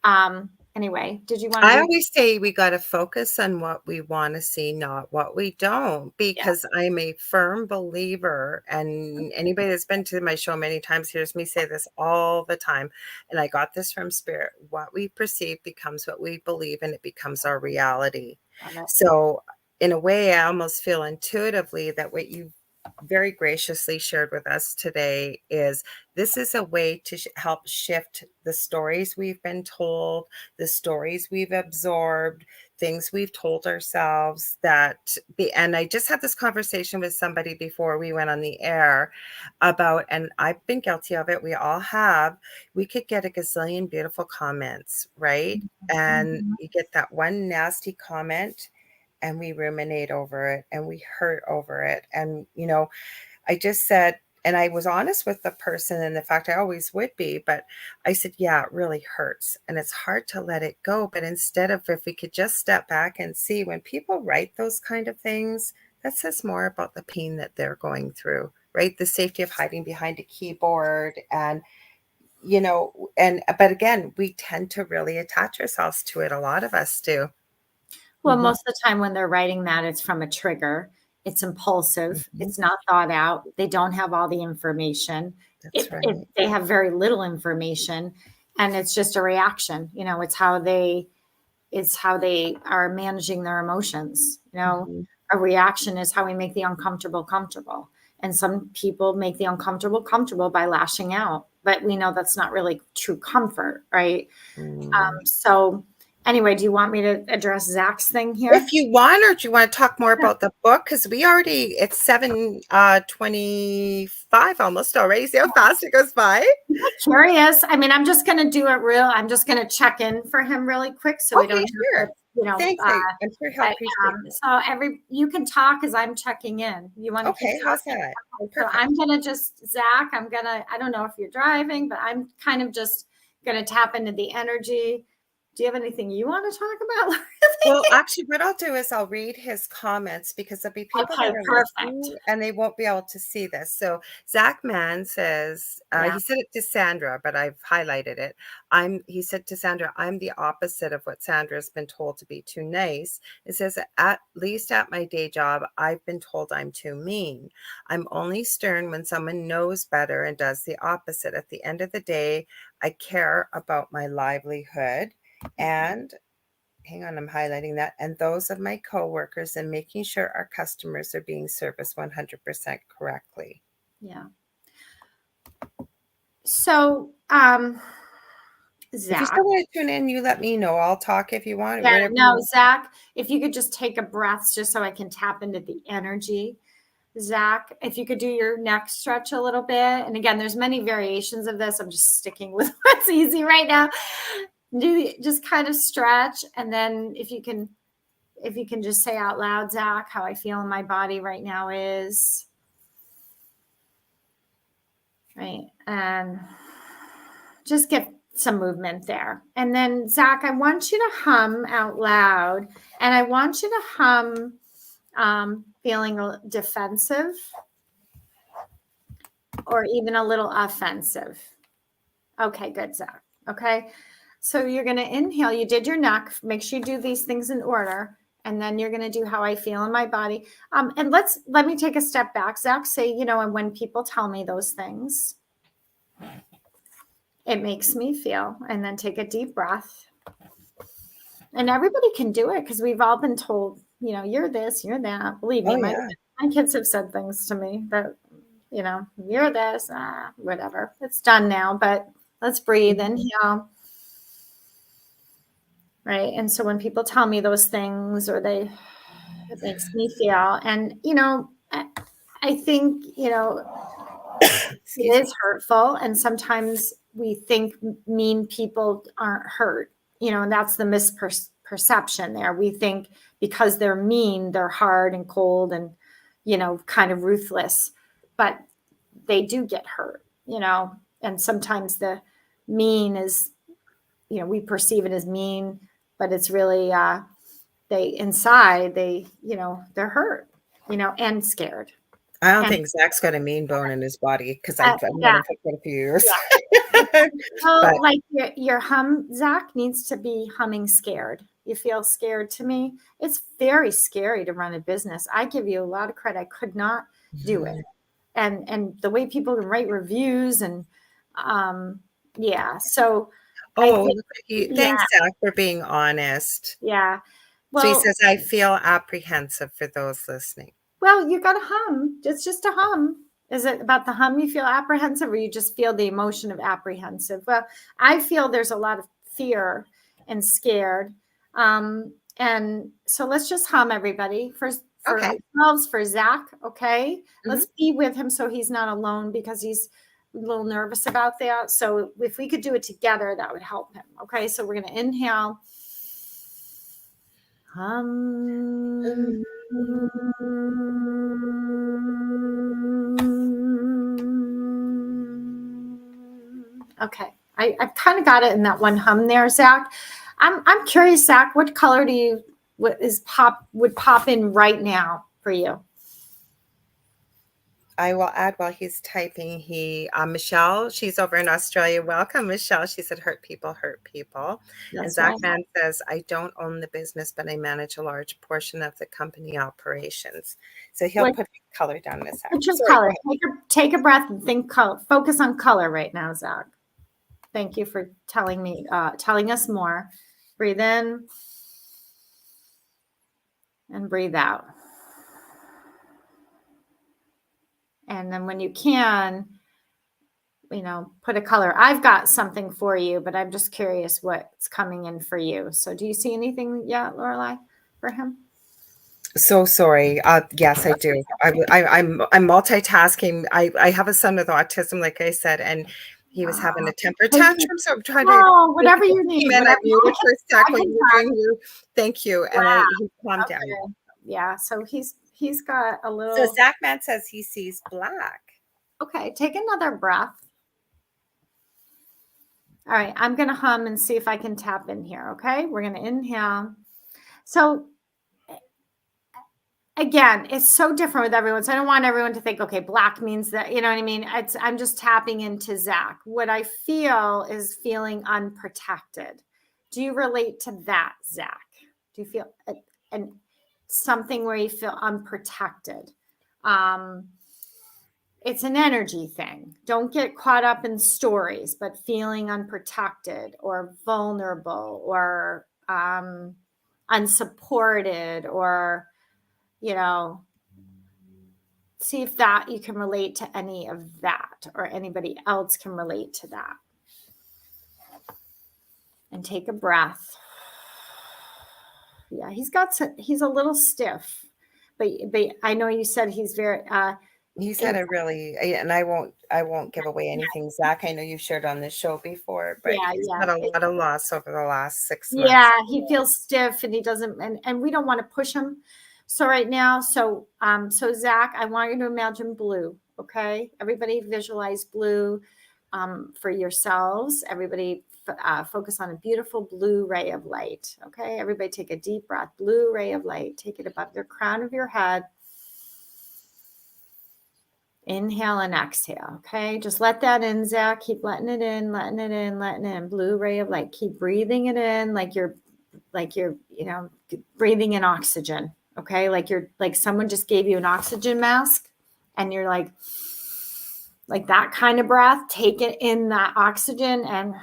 Mhm. Anyway, did you want to I do? always say we got to focus on what we want to see, not what we don't, Yeah. because I'm a firm believer. And anybody that's been to my show many times hears me say this all the time. And I got this from Spirit. What we perceive becomes what we believe, and it becomes our reality. Love it. So, in a way, I almost feel intuitively that what you very graciously shared with us today is this is a way to help shift the stories we've been told, the stories we've absorbed, things we've told ourselves and I just had this conversation with somebody before we went on the air about, and I've been guilty of it, we all have, we could get a gazillion beautiful comments, right? And Mhm. you get that one nasty comment and we ruminate over it and we hurt over it. And, I just said, and I was honest with the person, and the fact I always would be, but I said, yeah, it really hurts and it's hard to let it go. But instead of, if we could just step back and see, when people write those kind of things, that says more about the pain that they're going through, right? The safety of hiding behind a keyboard but again, we tend to really attach ourselves to it. A lot of us do. Well, Hmm. most of the time when they're writing that, it's from a trigger. It's impulsive. Hmm. It's not thought out. They don't have all the information. That's right. They have very little information, and it's just a reaction. It's how they are managing their emotions. Hmm. A reaction is how we make the uncomfortable comfortable. And some people make the uncomfortable comfortable by lashing out, but we know that's not really true comfort, right? Mm. So anyway, do you want me to address Zach's thing here? If you want, or do you want to talk more about the book? Because it's 7:25 almost already. See how fast it goes by? Curious. I mean, I'm just going to do it real. I'm just going to check in for him really quick so we don't Okay, have to, sure. Thanks. I'm sure he'll but appreciate it. so you can talk as I'm checking in. You want to keep Okay, how's talking? that? Okay, so Perfect. I'm going to Zach, I don't know if you're driving, but I'm kind of just going to tap into the energy. Do you have anything you want to talk about? Well, actually, what I'll do is I'll read his comments, because there'll be people Okay, that are perfect. listening and they won't be able to see this. So Zach Mann says, Yeah. he said it to Sandra, but I've highlighted it. He said to Sandra, I'm the opposite of what Sandra's been told, to be too nice. It says, at least at my day job, I've been told I'm too mean. I'm only stern when someone knows better and does the opposite. At the end of the day, I care about my livelihood and, hang on, I'm highlighting that, and those of my coworkers, and making sure our customers are being serviced 100% correctly. Yeah. So, If you Zach. still want to tune in, you let me know. I'll talk if you want, Yeah, whatever you no, want. Zach, if you could just take a breath just so I can tap into the energy. Zach, if you could do your neck stretch a little bit. And again, there's many variations of this. I'm just sticking with what's easy right now. Just kind of stretch. And then if you can just say out loud, Zach, how I feel in my body right now is right. And just get some movement there. And then Zach, I want you to hum out loud, and I want you to hum feeling defensive or even a little offensive. Okay, good, Zach. Okay. So you're going to inhale. You did your neck. Make sure you do these things in order. And then you're going to do how I feel in my body. And let me take a step back. Zach, say, and when people tell me those things, it makes me feel. And then take a deep breath. And everybody can do it because we've all been told, you're this, you're that. Believe me, Oh, my yeah. kids have said things to me that, you're this, whatever. It's done now, but let's breathe. Mhm. Inhale. Right. And so when people tell me those things, it makes me feel, and, I think, Excuse it me. is hurtful. And sometimes we think mean people aren't hurt, and that's the misperception there. We think because they're mean, they're hard and cold and, kind of ruthless, but they do get hurt, and sometimes the mean is, we perceive it as mean, but it's really, they're hurt, and scared. I don't And think Zach's got a mean bone in his body, because I've known yeah, him for quite a few years. yeah. But Well, like your hum, Zach needs to be humming scared. You feel scared to me. It's very scary to run a business. I give you a lot of credit. I could not do it. Mhm. And the way people can write reviews and yeah. So I Oh, think look at you. yeah, Thanks, Zach, for being honest. yeah. So he Well, says, I feel apprehensive, for those listening. you got to hum. It's just a hum. Is it about the hum you feel apprehensive, or you just feel the emotion of apprehensive? Well, I feel there's a lot of fear and scared. And so let's just hum, everybody, for Okay. ourselves, for Zach, okay? Mhm. Let's be with him so he's not alone, because he's a little nervous about that. So if we could do it together, that would help him. Okay, so we're going to inhale. Hum. Okay, I've kind of got it in that one hum there, Zach. I'm curious, Zach, what color would pop in right now for you? I will add while he's typing. Michelle, she's over in Australia. Welcome, Michelle. She said, "Hurt people, hurt people." And That's Zach right. Man says, "I don't own the business, but I manage a large portion of the company operations." So he'll What put color down in a sec. what's your Sorry, color? go ahead. Take a breath and think color. Focus on color right now, Zach. Thank you for telling us more. Breathe in and breathe out. And then when you can, put a color. I've got something for you, but I'm just curious what's coming in for you. So do you see anything yet, Lorelei, for him? So sorry. Yes, I do. I'm multitasking. I have a son with autism, like I said, and he was having a temper tantrum. So I'm trying to. Oh, whatever you need, And I whatever muted for a sec I when can you were doing your thank you, and wow. he calmed down. Okay. Yeah. So he's got a So little. Zach Man says he sees black. Okay. Take another breath. All right. I'm gonna hum and see if I can tap in here. Okay. We're gonna inhale. So again, it's so different with everyone. So I don't want everyone to think, okay, black means that, you know what I mean? I'm just tapping into Zach. What I feel is feeling unprotected. Do you relate to that, Zach? Do you feel and something where you feel unprotected? It's an energy thing. Don't get caught up in stories, but feeling unprotected or vulnerable or unsupported, or see if that you can relate to any of that, or anybody else can relate to that. And take a breath. Yeah, he's a little stiff, but I know you said he's very He's had a really, and I won't give away anything, Zach. I know you've shared on this show before, but yeah, he's yeah. had a lot of loss over the last 6 months. Yeah, he feels stiff and he doesn't, and we don't want to push him. So right now, so Zach, I want you to imagine blue. Okay, everybody visualize blue for yourselves. Everybody focus on a beautiful blue ray of light. Okay, everybody take a deep breath. Blue ray of light. Take it above the crown of your head. Inhale and exhale. Okay, just let that in, Zach. Keep letting it in, letting it in, letting it in. Blue ray of light. Keep breathing it in like you're breathing in oxygen. Okay, like someone just gave you an oxygen mask, and you're like that kind of breath. Take it in, that oxygen, and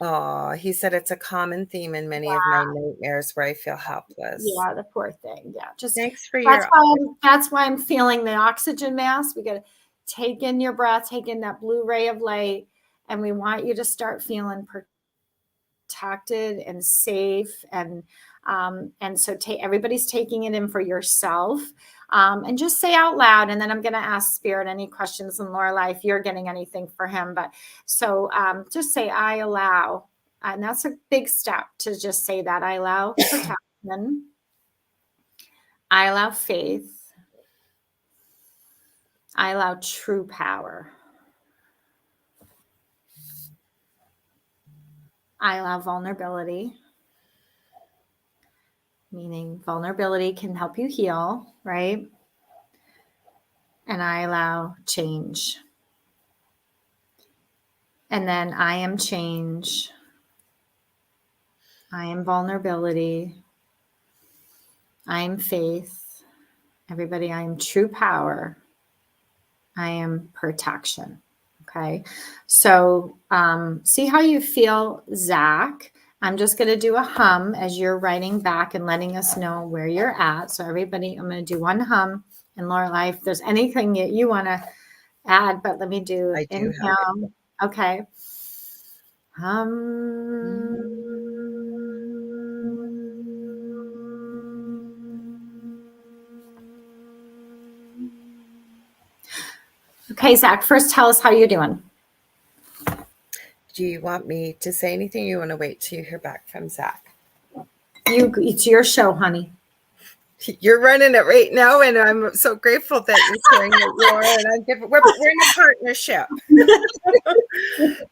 Oh, he said it's a common theme in many of my nightmares where I feel helpless. yeah, the poor thing. Yeah, just Thanks for your. that's why I'm feeling the oxygen mask. We got to take in your breath, take in that blue ray of light, and we want you to start feeling protected and safe, and so everybody's taking it in for yourself, and just say out loud, and then I'm going to ask Spirit any questions in Lorelei if you're getting anything for him. But so just say, I allow, and that's a big step to just say that. I allow protection. I allow faith. I allow true power. I allow vulnerability, meaning vulnerability can help you heal, right? And I allow change. And then I am change. I am vulnerability. I am faith. Everybody, I am true power. I am protection. Okay. So see how you feel, Zach. I'm just going to do a hum as you're writing back and letting us know where you're at. So everybody, I'm going to do one hum. And Lorelei, if there's anything that you want to add, but let me do I do have it. inhale. Okay. Hum. Okay, Zach, first tell us how you're doing. Do you want me to say anything? You want to wait till you hear back from Zach? It's your show, honey. You're running it right now, and I'm so grateful that you're sharing that you are. And we're in a partnership.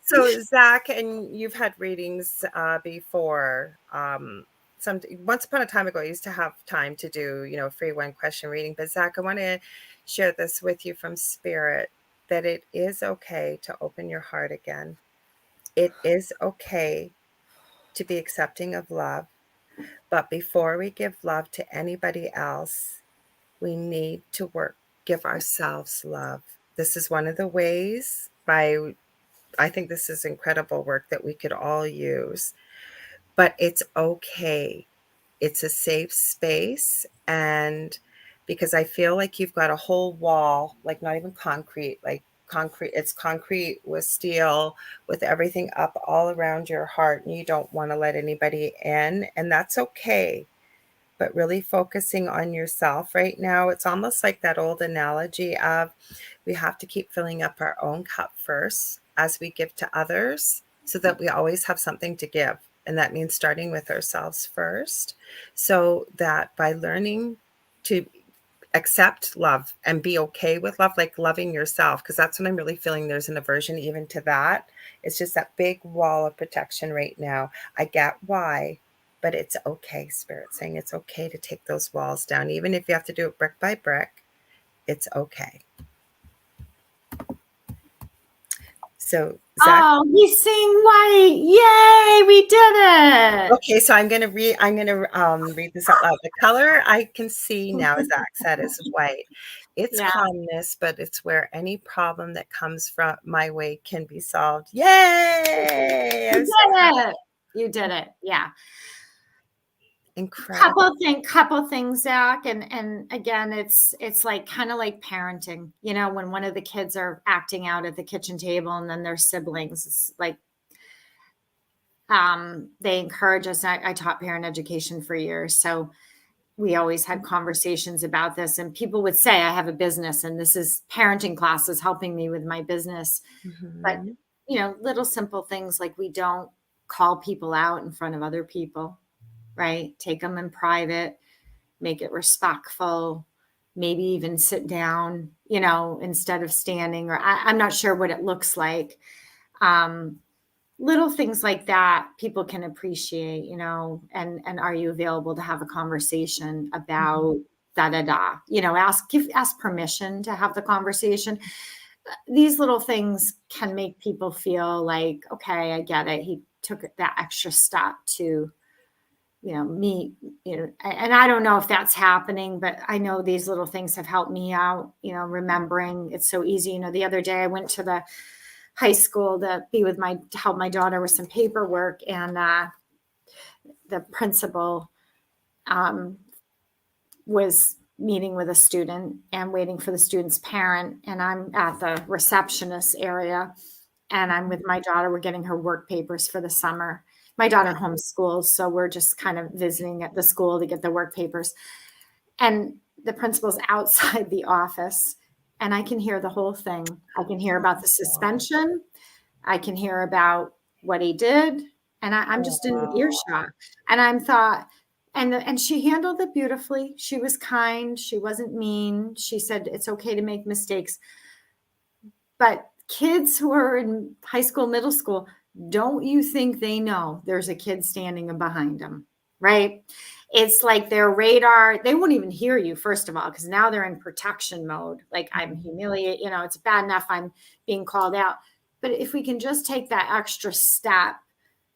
So, Zach, and you've had readings before. Once upon a time ago, I used to have time to do, free one question reading. But Zach, I want to share this with you from Spirit, that it is okay to open your heart again. It is okay to be accepting of love. But before we give love to anybody else, we need to give ourselves love. This is one of the ways I think this is incredible work that we could all use, but it's okay. It's a safe space. And because I feel like you've got a whole wall, like not even concrete, like concrete, it's concrete with steel, with everything up all around your heart, and you don't want to let anybody in. And that's okay. But really focusing on yourself right now, it's almost like that old analogy of we have to keep filling up our own cup first as we give to others, so that we always have something to give. And that means starting with ourselves first, so that by learning to accept love and be okay with love, like loving yourself, because that's what I'm really feeling. There's an aversion even to that. It's just that big wall of protection right now. I get why, but it's okay. Spirit saying it's okay to take those walls down, even if you have to do it brick by brick. It's okay. So, Zach. Oh, he's seeing white. Yay, we did it. Okay, so read this out loud. The color I can see now, as Zach said, is white. It's Yeah, calmness, but it's where any problem that comes from my way can be solved. Yay! you I'm so happy. did it. You did it. Yeah. Incredible. Couple things, Zach, and again, it's like kind of like parenting. When one of the kids are acting out at the kitchen table, and then their siblings, it's like they encourage us. I taught parent education for years, so we always had conversations about this. And people would say, "I have a business, and this is parenting classes helping me with my business." But Mhm. little simple things like we don't call people out in front of other people, right? Take them in private, make it respectful, maybe even sit down, instead of standing, or I'm not sure what it looks like. Um, Little things like that people can appreciate, and are you available to have a conversation about Mhm. da da da, ask permission to have the conversation. These little things can make people feel like, okay, I get it. He took that extra step to me, and I don't know if that's happening, but I know these little things have helped me out, remembering it's so easy. The other day I went to the high school to help my daughter with some paperwork, and the principal um, was meeting with a student and waiting for the student's parent, and I'm at the receptionist area, and I'm with my daughter. We're getting her work papers for the summer. My daughter homeschools, so we're just kind of visiting at the school to get the work papers. And the principal's outside the office, and I can hear the whole thing. I can hear about the Oh, suspension. I can hear about what he did, and I'm just in earshot. And I'm thought, and she handled it beautifully. She was kind. She wasn't mean. She said it's okay to make mistakes. But kids who are in high school, middle school, don't you think they know there's a kid standing behind them, right? It's like their radar, they won't even hear you, first of all, because now they're in protection mode. Like, I'm humiliated, it's bad enough I'm being called out. But if we can just take that extra step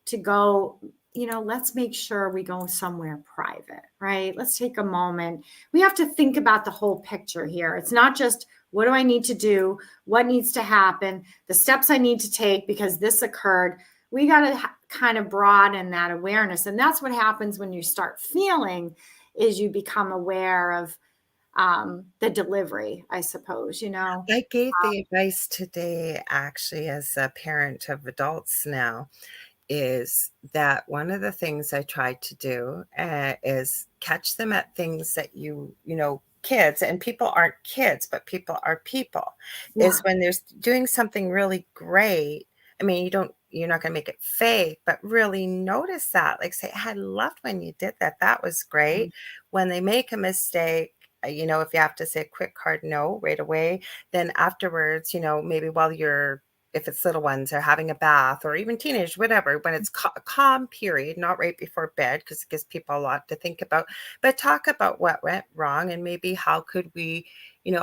to go, let's make sure we go somewhere private, right? Let's take a moment. We have to think about the whole picture here. It's not just, what do I need to do? What needs to happen? The steps I need to take because this occurred. We got to kind of broaden that awareness. And that's what happens when you start feeling, is you become aware of the delivery, I suppose, I gave the advice today, actually, as a parent of adults now, is that one of the things I try to do is catch them at things that kids, and people aren't kids, but people are people, is Yeah. when there's doing something really great. I mean, you're not going to make it fake, but really notice that. Like say, I loved when you did that. That was great. When they make a mistake, if you have to say a quick hard no right away, then afterwards, maybe while if it's little ones are having a bath or even teenage, whatever, when it's a calm period, not right before bed, because it gives people a lot to think about, but talk about what went wrong and maybe how could we,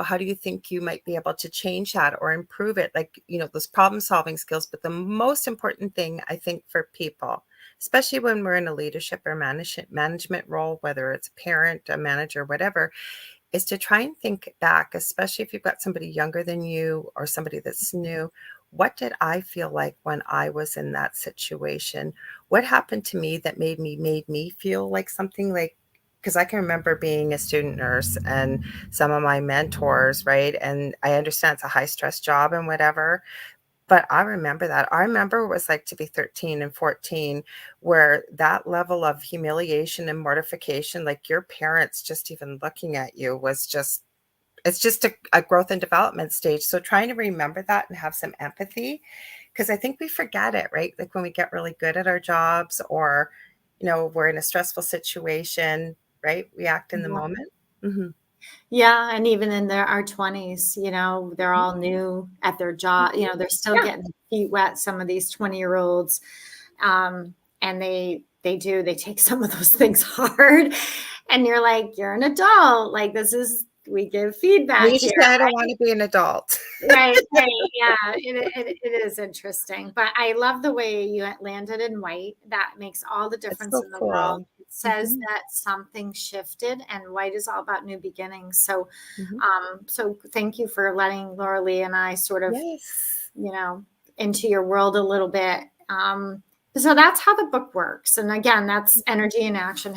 how do you think you might be able to change that or improve it? Like, those problem solving skills. But the most important thing, I think, for people, especially when we're in a leadership or management role, whether it's a parent, a manager, whatever, is to try and think back, especially if you've got somebody younger than you or somebody that's new. What did I feel like when I was in that situation? What happened to me that made me feel like something like, because I can remember being a student nurse and some of my mentors, right? And I understand it's a high stress job and whatever, but I remember that. I remember what it was like to be 13 and 14, where that level of humiliation and mortification, like your parents just even looking at you was just, it's just a growth and development stage. So trying to remember that and have some empathy, because I think we forget it, right? Like when we get really good at our jobs or, we're in a stressful situation, right? We act in the Yeah. moment. Mm-hmm. Yeah, and even in our 20s, they're all new at their job. They're still Yeah. getting their feet wet, some of these 20-year-olds. And they take some of those things hard. And you're like, you're an adult. Like we give And feedback you here. just say, I don't want to be an adult. Right, right. Yeah, it is interesting. But I love the way you landed in white. That makes all the It's difference so in the world. cool. It says Mm-hmm. that something shifted, and white is all about new beginnings. So, Mm-hmm. so thank you for letting Lorilei and I sort of, Yes. into your world a little bit. So that's how the book works. And again, that's energy in action,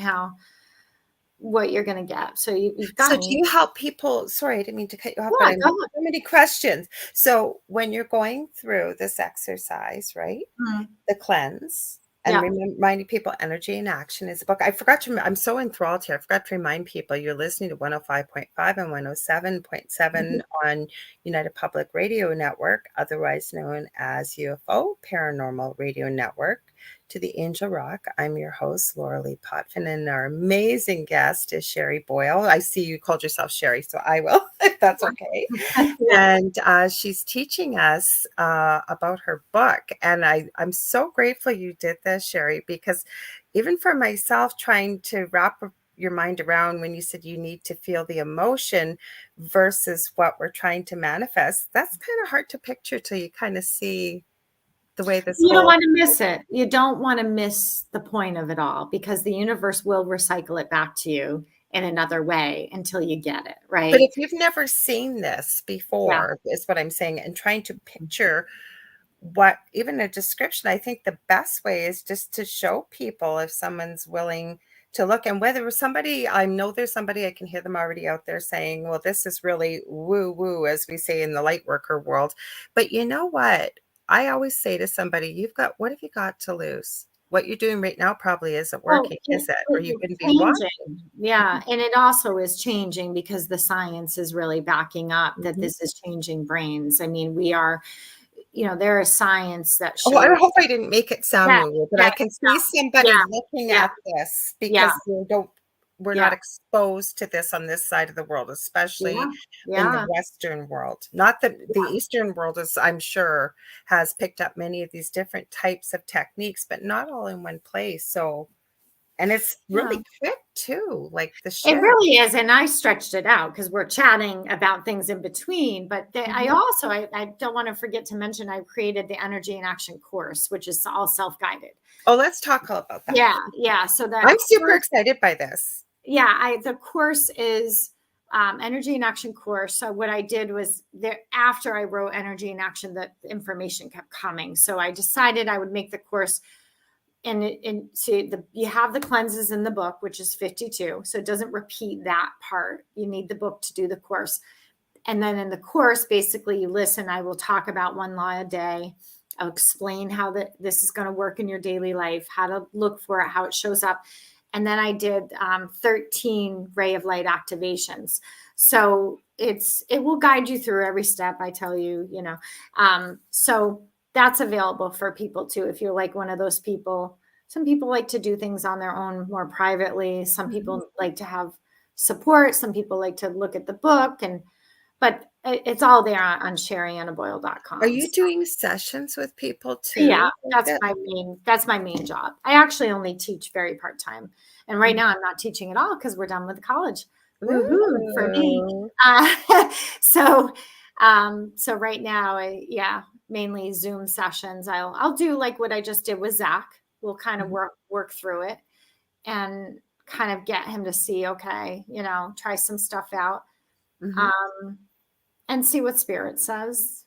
what you're going to get. So you've So do gotten, you help people? Sorry, I didn't mean to cut you off, but yeah, I have go ahead. so many questions. So when you're going through this exercise, right? Mhm. The cleanse and Yeah. reminding people energy in action is a book. I forgot to, I'm so enthralled here. I forgot to remind people you're listening to 105.5 and 107.7 on United Public Radio Network, otherwise known as UFO Paranormal Radio Network. To the Angel Rock, I'm your host, Lorilei Potvin, and our amazing guest is Sheri Boyle. I see you called yourself Sheri, so I will, if that's okay. Yeah. And she's teaching us about her book. And I'm so grateful you did this, Sheri, because even for myself, trying to wrap your mind around when you said you need to feel the emotion versus what we're trying to manifest, that's kind of hard to picture till you kind of see the way this You don't whole. want to miss it. You don't want to miss the point of it all because the universe will recycle it back to you in another way until you get it, But right? if you've never seen this Yeah. before, is what I'm saying, and trying to picture what even a description, I think the best way is just to show people if someone's willing to look, and whether somebody, I know there's somebody, I can hear them already out there saying, well, this is really woo woo, as we say in the light worker world. But you know what? I always say to somebody, what have you got to lose? What you're doing right now probably isn't Well, working, is it? Or you it's wouldn't be watching. changing. Yeah. And it also is changing because the science is really backing up that Mhm. this is changing brains. I mean, there is science that Oh, I shows hope I didn't make it sound that. woo-woo, but Yeah. I can see Yeah. somebody looking Yeah. at this Yeah. because we're not Yeah. exposed to this on this side of the world, especially Yeah. in the Yeah. Western world. Not that the Yeah. Eastern world is, I'm sure, has picked up many of these different types of techniques, but not all in one place. So, and it's Yeah. really quick too, like the It shift. really is, and I stretched it out because we're chatting about things in between. But I Mhm. also, I don't want to forget to mention, I created the Energy in Action course, which is all self-guided. Oh, let's talk all about that. Yeah, yeah. So that I'm super course, excited by this. the course is Energy in Action course. So what I did was there after I wrote Energy in Action, the information kept coming. So I decided I would make the course and see you have the cleanses in the book, which is 52. So it doesn't repeat that part. You need the book to do the course. And then in the course, basically you listen. I will talk about one law a day. I'll explain how this is going to work in your daily life, how to look for it, how it shows up. And then I did 13 ray of light activations. So it will guide you through every step I tell you, so that's available for people too. If you're like one of those people, some people like to do things on their own more privately. Some people like to have support. Some people like to look at the book, but it's all there on sheriannaboyle.com. Are you doing sessions with people Yeah, too? that's my main job. I actually only teach very part-time. And right now I'm not teaching at all because we're done with college. Woohoo for me. Ooh. So right now, mainly Zoom sessions. I'll do like what I just did with Zach. We'll kind of work through it and kind of get him to see, okay, try some stuff out. And see what spirit says,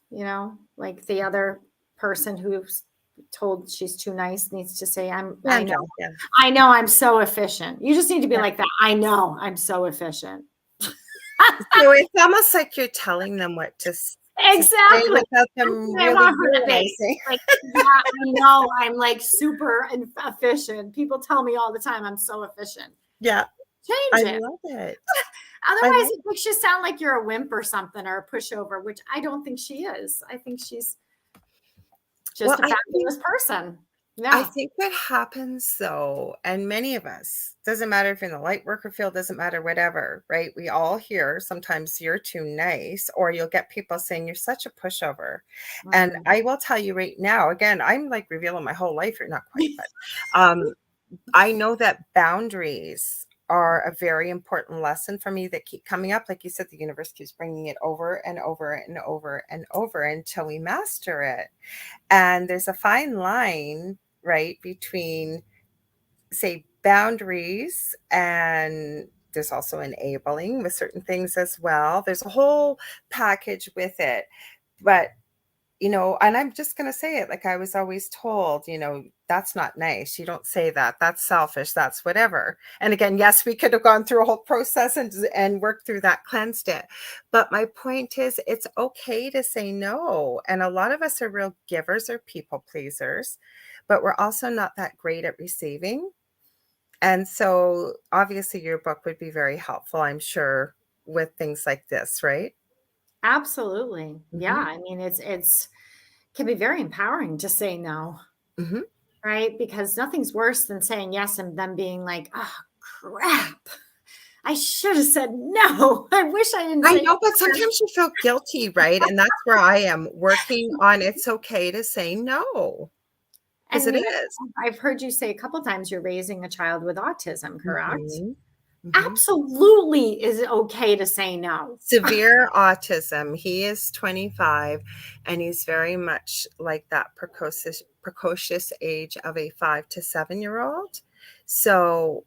like the other person who's told she's too nice needs to say, I know I'm so efficient. You just need to be like that. I know I'm so efficient. So it's almost like you're telling them what to say Exactly. without them really realizing. Like, yeah, I know I'm like super efficient. People tell me all the time I'm so efficient. Yeah. Change it. I love it. Otherwise, it makes you sound like you're a wimp or something, or a pushover, which I don't think she is. I think she's just a fabulous person. Yeah. I think what happens though, and many of us, doesn't matter if you're in the light worker field, doesn't matter, whatever, right? We all hear sometimes you're too nice, or you'll get people saying you're such a pushover. And I will tell you right now, again, I'm like revealing my whole life, or not quite, but I know that boundaries are a very important lesson for me that keep coming up. Like you said, the universe keeps bringing it over and over and over and over until we master it. And there's a fine line, right, between, say, boundaries, and there's also enabling with certain things as well. There's a whole package with it. But and I'm just going to say it, like I was always told, that's not nice. You don't say that. That's selfish. That's whatever. And again, yes, we could have gone through a whole process and worked through that, cleansed it. But my point is, it's okay to say no. And a lot of us are real givers or people pleasers, but we're also not that great at receiving. And so obviously your book would be very helpful, I'm sure, with things like this, right? Absolutely. Yeah. I mean, it's can be very empowering to say no, right? Because nothing's worse than saying yes and then being like, oh, crap. I should have said no. I wish I didn't say I know, but sometimes you feel guilty, right? And that's where I am working on. It's okay to say no, because it is. I've heard you say a couple of times you're raising a child with autism, correct? Mm-hmm. Absolutely is it okay to say no. Severe autism. He is 25, and he's very much like that precocious age of a 5 to 7-year-old. So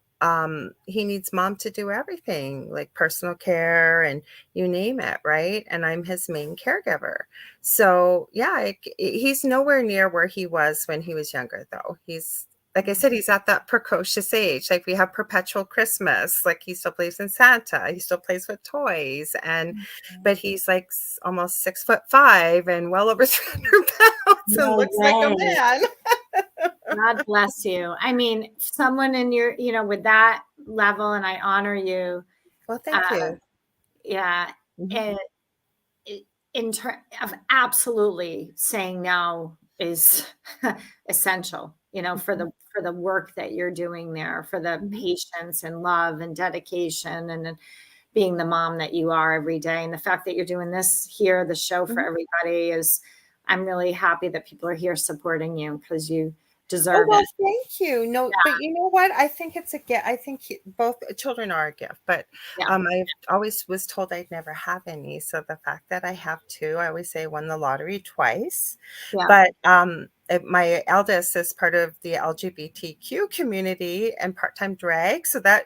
he needs mom to do everything, like personal care and you name it, right? And I'm his main caregiver. So yeah, he's nowhere near where he was when he was younger, though. He's, like I said, he's at that precocious age. Like we have perpetual Christmas. Like he still plays in Santa. He still plays with toys. But he's like almost 6'5" and well over 300 pounds and looks like a man. God bless you. I mean, someone in your, with that level, and I honor you. Well, thank you. Yeah. In terms of absolutely saying no is essential, for the work that you're doing there, for the patience and love and dedication, and being the mom that you are every day. And the fact that you're doing this here, the show for everybody, I'm really happy that people are here supporting you, because you deserve it. Thank you. No, but you know what? I think it's a gift. I think both children are a gift, but I always was told I'd never have any. So the fact that I have two, I always say I won the lottery twice. But my eldest is part of the LGBTQ community and part-time drag. So that,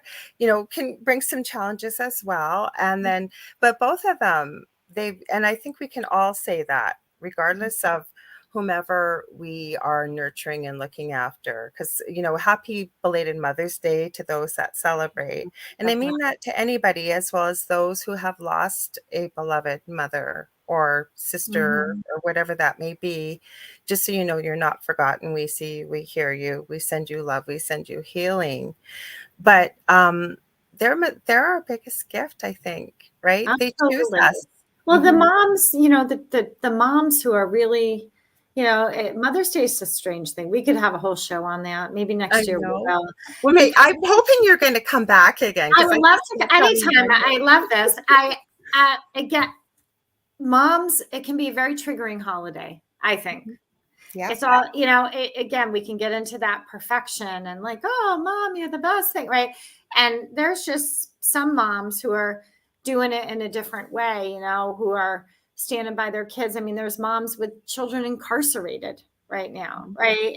can bring some challenges as well. And then, but both of them, and I think we can all say that regardless of whomever we are nurturing and looking after. Because, happy belated Mother's Day to those that celebrate. And I mean Definitely. that to anybody, as well as those who have lost a beloved mother or sister Mhm. or whatever that may be. Just so you know, you're not forgotten. We see you, we hear you, we send you love, we send you healing. But they're our biggest gift, I think, right? They choose Absolutely. us. Well, the Mhm. moms, the moms who are really, Mother's Day is a strange thing. We could have a whole show on that. Maybe I next year we know. will. Well, I'm hoping you're going to come back again I because would I love just to want to tell you anytime. more. I love this. Again, moms, it can be a very triggering holiday, I think. Mhm. Yep. It's all, again, we can get into that perfection and like, oh, mom, you're the best thing, right? And there's just some moms who are doing it in a different way, who are standing by their kids. I mean, there's moms with children incarcerated right now, Mhm. right?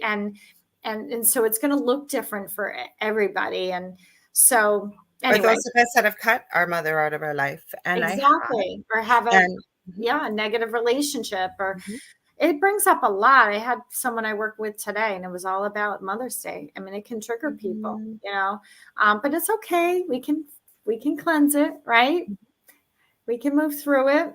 And so it's going to look different for everybody. And so Or anyway, those of us that have cut our mother out of our life, and I have, exactly. Or have and mhm, a negative relationship, or mhm, it brings up a lot. I had someone I work with today, and it was all about Mother's Day. I mean, it can trigger people, mhm. but it's okay. We can cleanse it, right? We can move through it.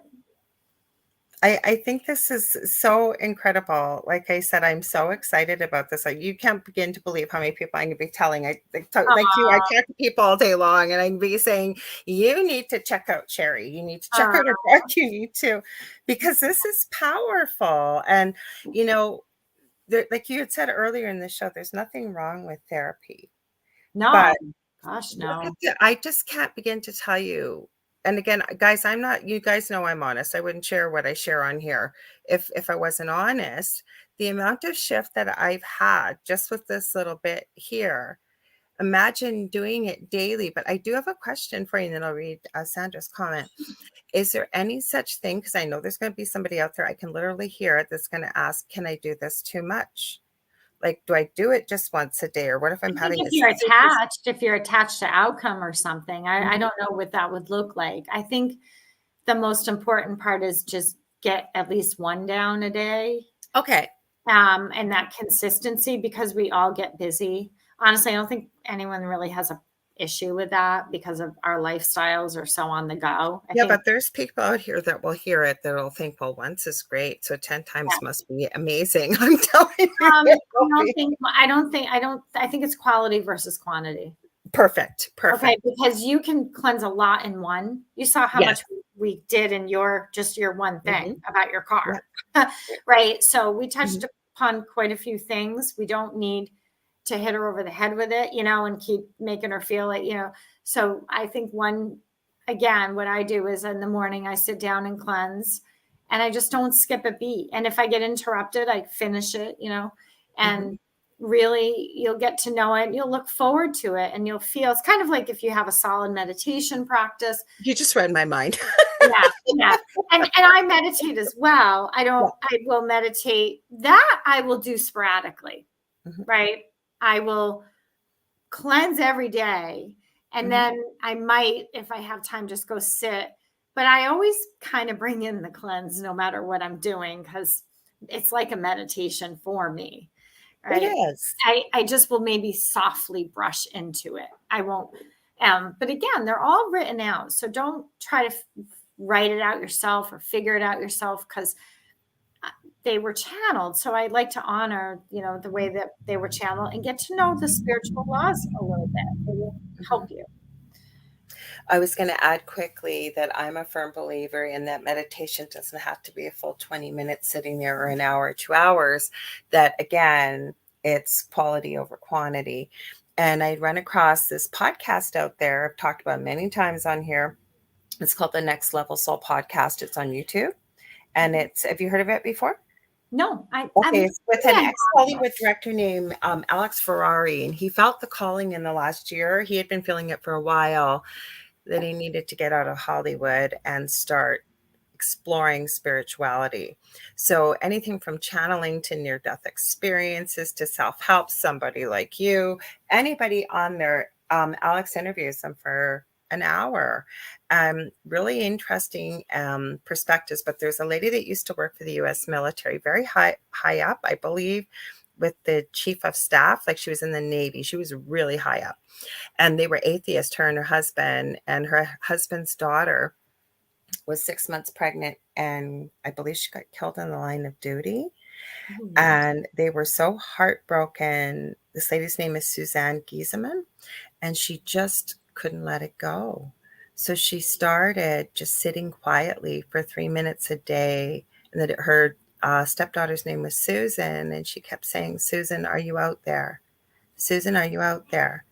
I think this is so incredible. Like I said, I'm so excited about this. Like, you can't begin to believe how many people I'm going to be telling. Like you, I talk to people all day long, and I can be saying, you need to check out Sherry. You need to check Uh, out her book. You need to, because this is powerful. And, like you had said earlier in the show, there's nothing wrong with therapy. But no, gosh, look at no. I just can't begin to tell you. And again, guys, I'm not, you guys know I'm honest. I wouldn't share what I share on here if I wasn't honest. The amount of shift that I've had just with this little bit here, imagine doing it daily. But I do have a question for you, and then I'll read Sandra's comment. Is there any such thing? Because I know there's going to be somebody out there, I can literally hear it, that's going to ask, can I do this too much? Like, do I do it just once a day? Or what if I'm I think having a super. if you're attached to outcome or something, I don't know what that would look like. I think the most important part is just get at least one down a day. Okay. And that consistency, because we all get busy. Honestly, I don't think anyone really has a issue with that because of our lifestyles are so on the go. I Yeah, think, but there's people out here that will hear it that'll think, well, once is great, so 10 yeah. times must be amazing. I'm telling you, I it will don't be. think, I don't think, I think it's quality versus quantity. Perfect. Okay, Perfect. because you can cleanse a lot in one. You saw how Yes. much we did in just your one thing Mhm. about your Yeah. car, right? So we Mhm. touched upon quite a few things. We don't need to hit her over the head with it, and keep making her feel like, So I think again, what I do is in the morning, I sit down and cleanse, and I just don't skip a beat. And if I get interrupted, I finish it, Mhm. and really you'll get to know it. You'll look forward to it, and you'll feel it's kind of like if you have a solid meditation practice. You just read my mind. Yeah, yeah. And I meditate as well. Yeah. I will meditate. That I will do sporadically, Mhm. right? I will cleanse every day. And Mhm. then I might, if I have time, just go sit. But I always kind of bring in the cleanse no matter what I'm doing, because it's like a meditation for me, It right? is. I just will maybe softly brush into it. I won't. But again, they're all written out. So don't try to write it out yourself or figure it out yourself, because they were channeled. So I like to honor, the way that they were channeled and get to know the spiritual laws a little bit. They will help Mhm. you. I was going to add quickly that I'm a firm believer in that meditation doesn't have to be a full 20 minutes sitting there or an hour, 2 hours. That again, it's quality over quantity. And I run across this podcast out there. I've talked about many times on here. It's called the Next Level Soul Podcast. It's on YouTube. And have you heard of it before? No, Okay, it's with an yeah, ex-Hollywood director named Alex Ferrari, and he felt the calling in the last year. He had been feeling it for a while, that he needed to get out of Hollywood and start exploring spirituality. So anything from channeling to near-death experiences to self-help, somebody like you, anybody on there, Alex interviews them for an hour. Really interesting perspectives. But there's a lady that used to work for the U.S. military, very high up, I believe, with the chief of staff. Like she was in the Navy. She was really high up. And they were atheists, her and her husband's daughter was 6 months pregnant. And I believe she got killed on the line of duty. Mhm. And they were so heartbroken. This lady's name is Suzanne Giesemann, and she just couldn't let it go. So she started just sitting quietly for 3 minutes a day. And that her stepdaughter's name was Susan. And she kept saying, Susan, are you out there? Susan, are you out there?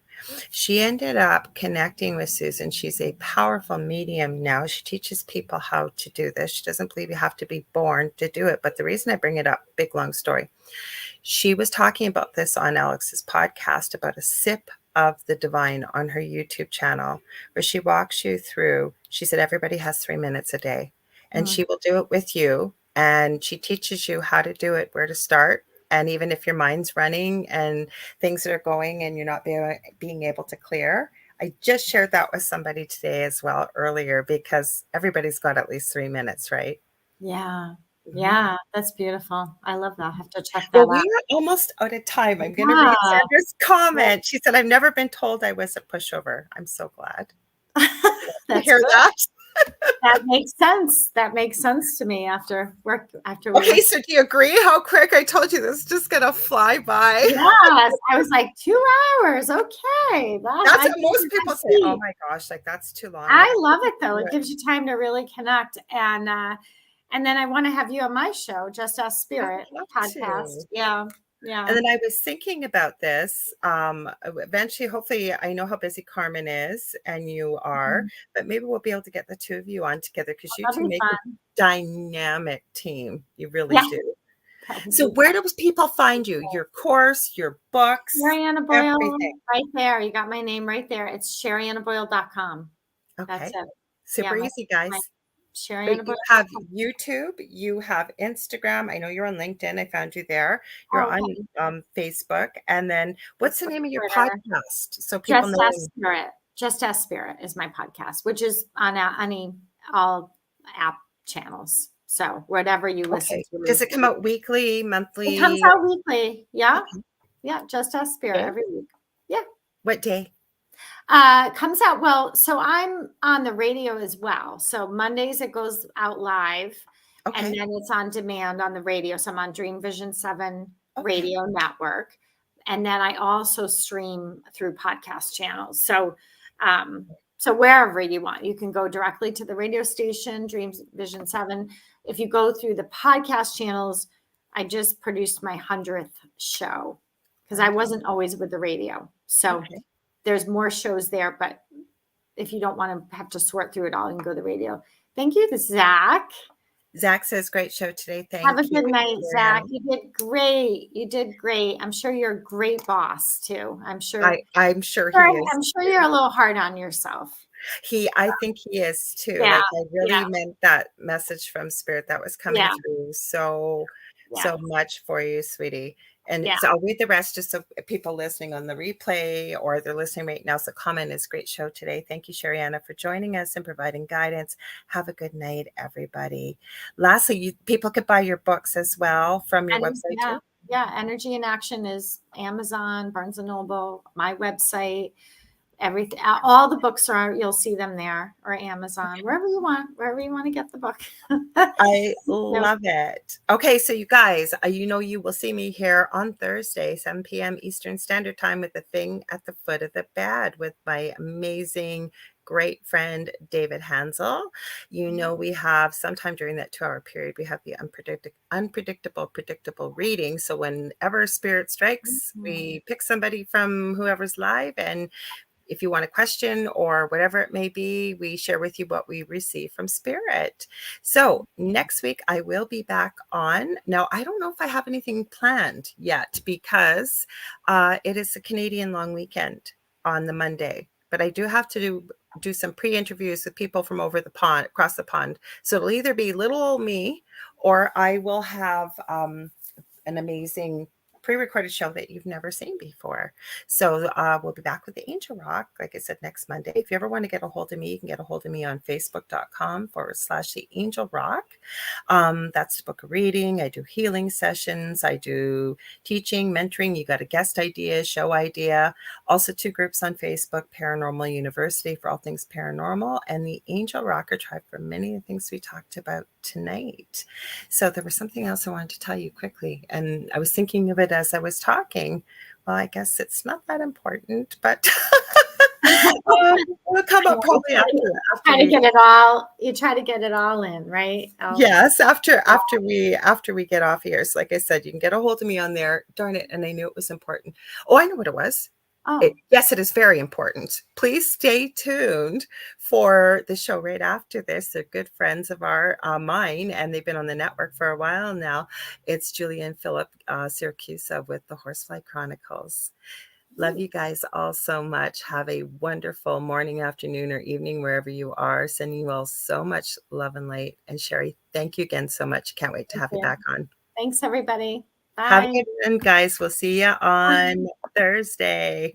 She ended up connecting with Susan. She's a powerful medium now. She teaches people how to do this. She doesn't believe you have to be born to do it. But the reason I bring it up, big long story, she was talking about this on Alex's podcast about a sip of the divine on her YouTube channel, where she walks you through. She said, everybody has 3 minutes a day, and Mm. she will do it with you. And she teaches you how to do it, where to start. And even if your mind's running and things are going and you're not being able to clear, I just shared that with somebody today as well earlier, because everybody's got at least 3 minutes, right? Yeah. Mhm. Yeah. That's beautiful. I love that. I have to check Well, that we out. are almost out of time. I'm going to read Yeah. Sandra's comment. She said, I've never been told I was a pushover. I'm so glad to That's hear good. that. That makes sense. That makes sense to me after work, after we Okay, work. so do you agree how quick I told you this is just going to fly by? Yes. I was like, 2 hours. Okay. That That's I what think most that's people say. Oh deep. my gosh, like that's too long. I I love couldn't it though. do It it. gives you time to really connect. And then I want to have you on my show, Just Us I Spirit would love podcast. to. Yeah. Yeah. And then I was thinking about this. Eventually, hopefully, I know how busy Carmen is and you are, Mhm. but maybe we'll be able to get the two of you on together, because you That'd two be make a fun. dynamic team. You really Yeah. do. That would So, be where do people find you? Your course, your books, Sherianna Boyle, everything. right there. You got my name right there. It's sheriannaboyle.com. That's Okay. it. Yeah, Super easy, my guys. But you have sheriannaboyle.com. YouTube, you have Instagram. I know you're on LinkedIn. I found you there. You're Oh, on okay. Facebook. And then what's the Facebook, name of your Twitter. podcast? So people Just As know. Spirit. Just As Spirit is my podcast, which is on any all app channels. So whatever you listen Okay. to, Does it come out weekly, it comes monthly? out weekly. Yeah. Okay. Yeah. Just As Spirit Day? every week. Yeah. What day? Comes out well. So I'm on the radio as well. So Mondays it goes out live, and Okay. then it's on demand on the radio. So I'm on Dream Vision 7 Okay. radio network, and then I also stream through podcast channels. Um, so wherever you want, you can go directly to the radio station, Dream Vision 7. If you go through the podcast channels, I just produced my 100th show because I Okay. wasn't always with the radio. So Okay. there's more shows there, but if you don't want to have to sort through it all, you can go to the radio. Thank you, Zach. Zach says, great show today. Have a Thank you, good night, Zach. Sherianna. You did great. You did great. I'm sure you're a great boss too. I'm sure he is I'm sure you're too. a little hard on yourself. I think he is too. Yeah, Like I yeah, really meant that message from spirit that was coming yeah, through yeah, so much for you, sweetie. And yeah. so I'll read the rest just so people listening on the replay or they're listening right now. So comment is great show today. Thank you, Sherianna, for joining us and providing guidance. Have a good night, everybody. Lastly, people could buy your books as well from your And website yeah, too. yeah. Energy in Action is Amazon, Barnes and Noble, my website. Everything, all the books are, you'll see them there, or Amazon, wherever you want to get the book. I So, love it. Okay, so you guys, you will see me here on Thursday, 7 p.m. Eastern Standard Time with the thing at the foot of the bed with my amazing, great friend, David Hansel. We have sometime during that 2-hour period, we have the unpredictable, predictable reading. So whenever spirit strikes, mhm. we pick somebody from whoever's live, and if you want a question or whatever it may be, we share with you what we receive from spirit. So next week I will be back on. Now, I don't know if I have anything planned yet because it is a Canadian long weekend on the Monday, but I do have to do some pre-interviews with people from over the pond, across the pond. So it'll either be little old me or I will have an amazing pre-recorded show that you've never seen before. So we'll be back with the Angel Rock, like I said, next Monday. If you ever want to get a hold of me, you can get a hold of me on facebook.com/the Angel Rock. That's to book a reading. I do healing sessions. I do teaching, mentoring. You got a guest idea, show idea. Also 2 groups on Facebook, Paranormal University for all things paranormal, and the Angel Rocker Tribe for many of the things we talked about tonight. So there was something else I wanted to tell you quickly, and I was thinking of it as I was talking. Well, I guess it's not that important, but we'll come up probably after Try to we. get it all. You try to get it all in, right? Yes, after we get off here. So like I said, you can get a hold of me on there. Darn it, and I knew it was important. Oh, I know what it was. Oh, Yes, it is very important. Please stay tuned for the show right after this. They're good friends of mine, and they've been on the network for a while now. It's Julia and Philip Siracusa with the Horsefly Chronicles. Love you guys all so much. Have a wonderful morning, afternoon, or evening, wherever you are. Sending you all so much love and light. And Sherry, thank you again so much. Can't wait to have you back on. thanks, everybody. Have a Bye. good one, guys. We'll see you on Thursday.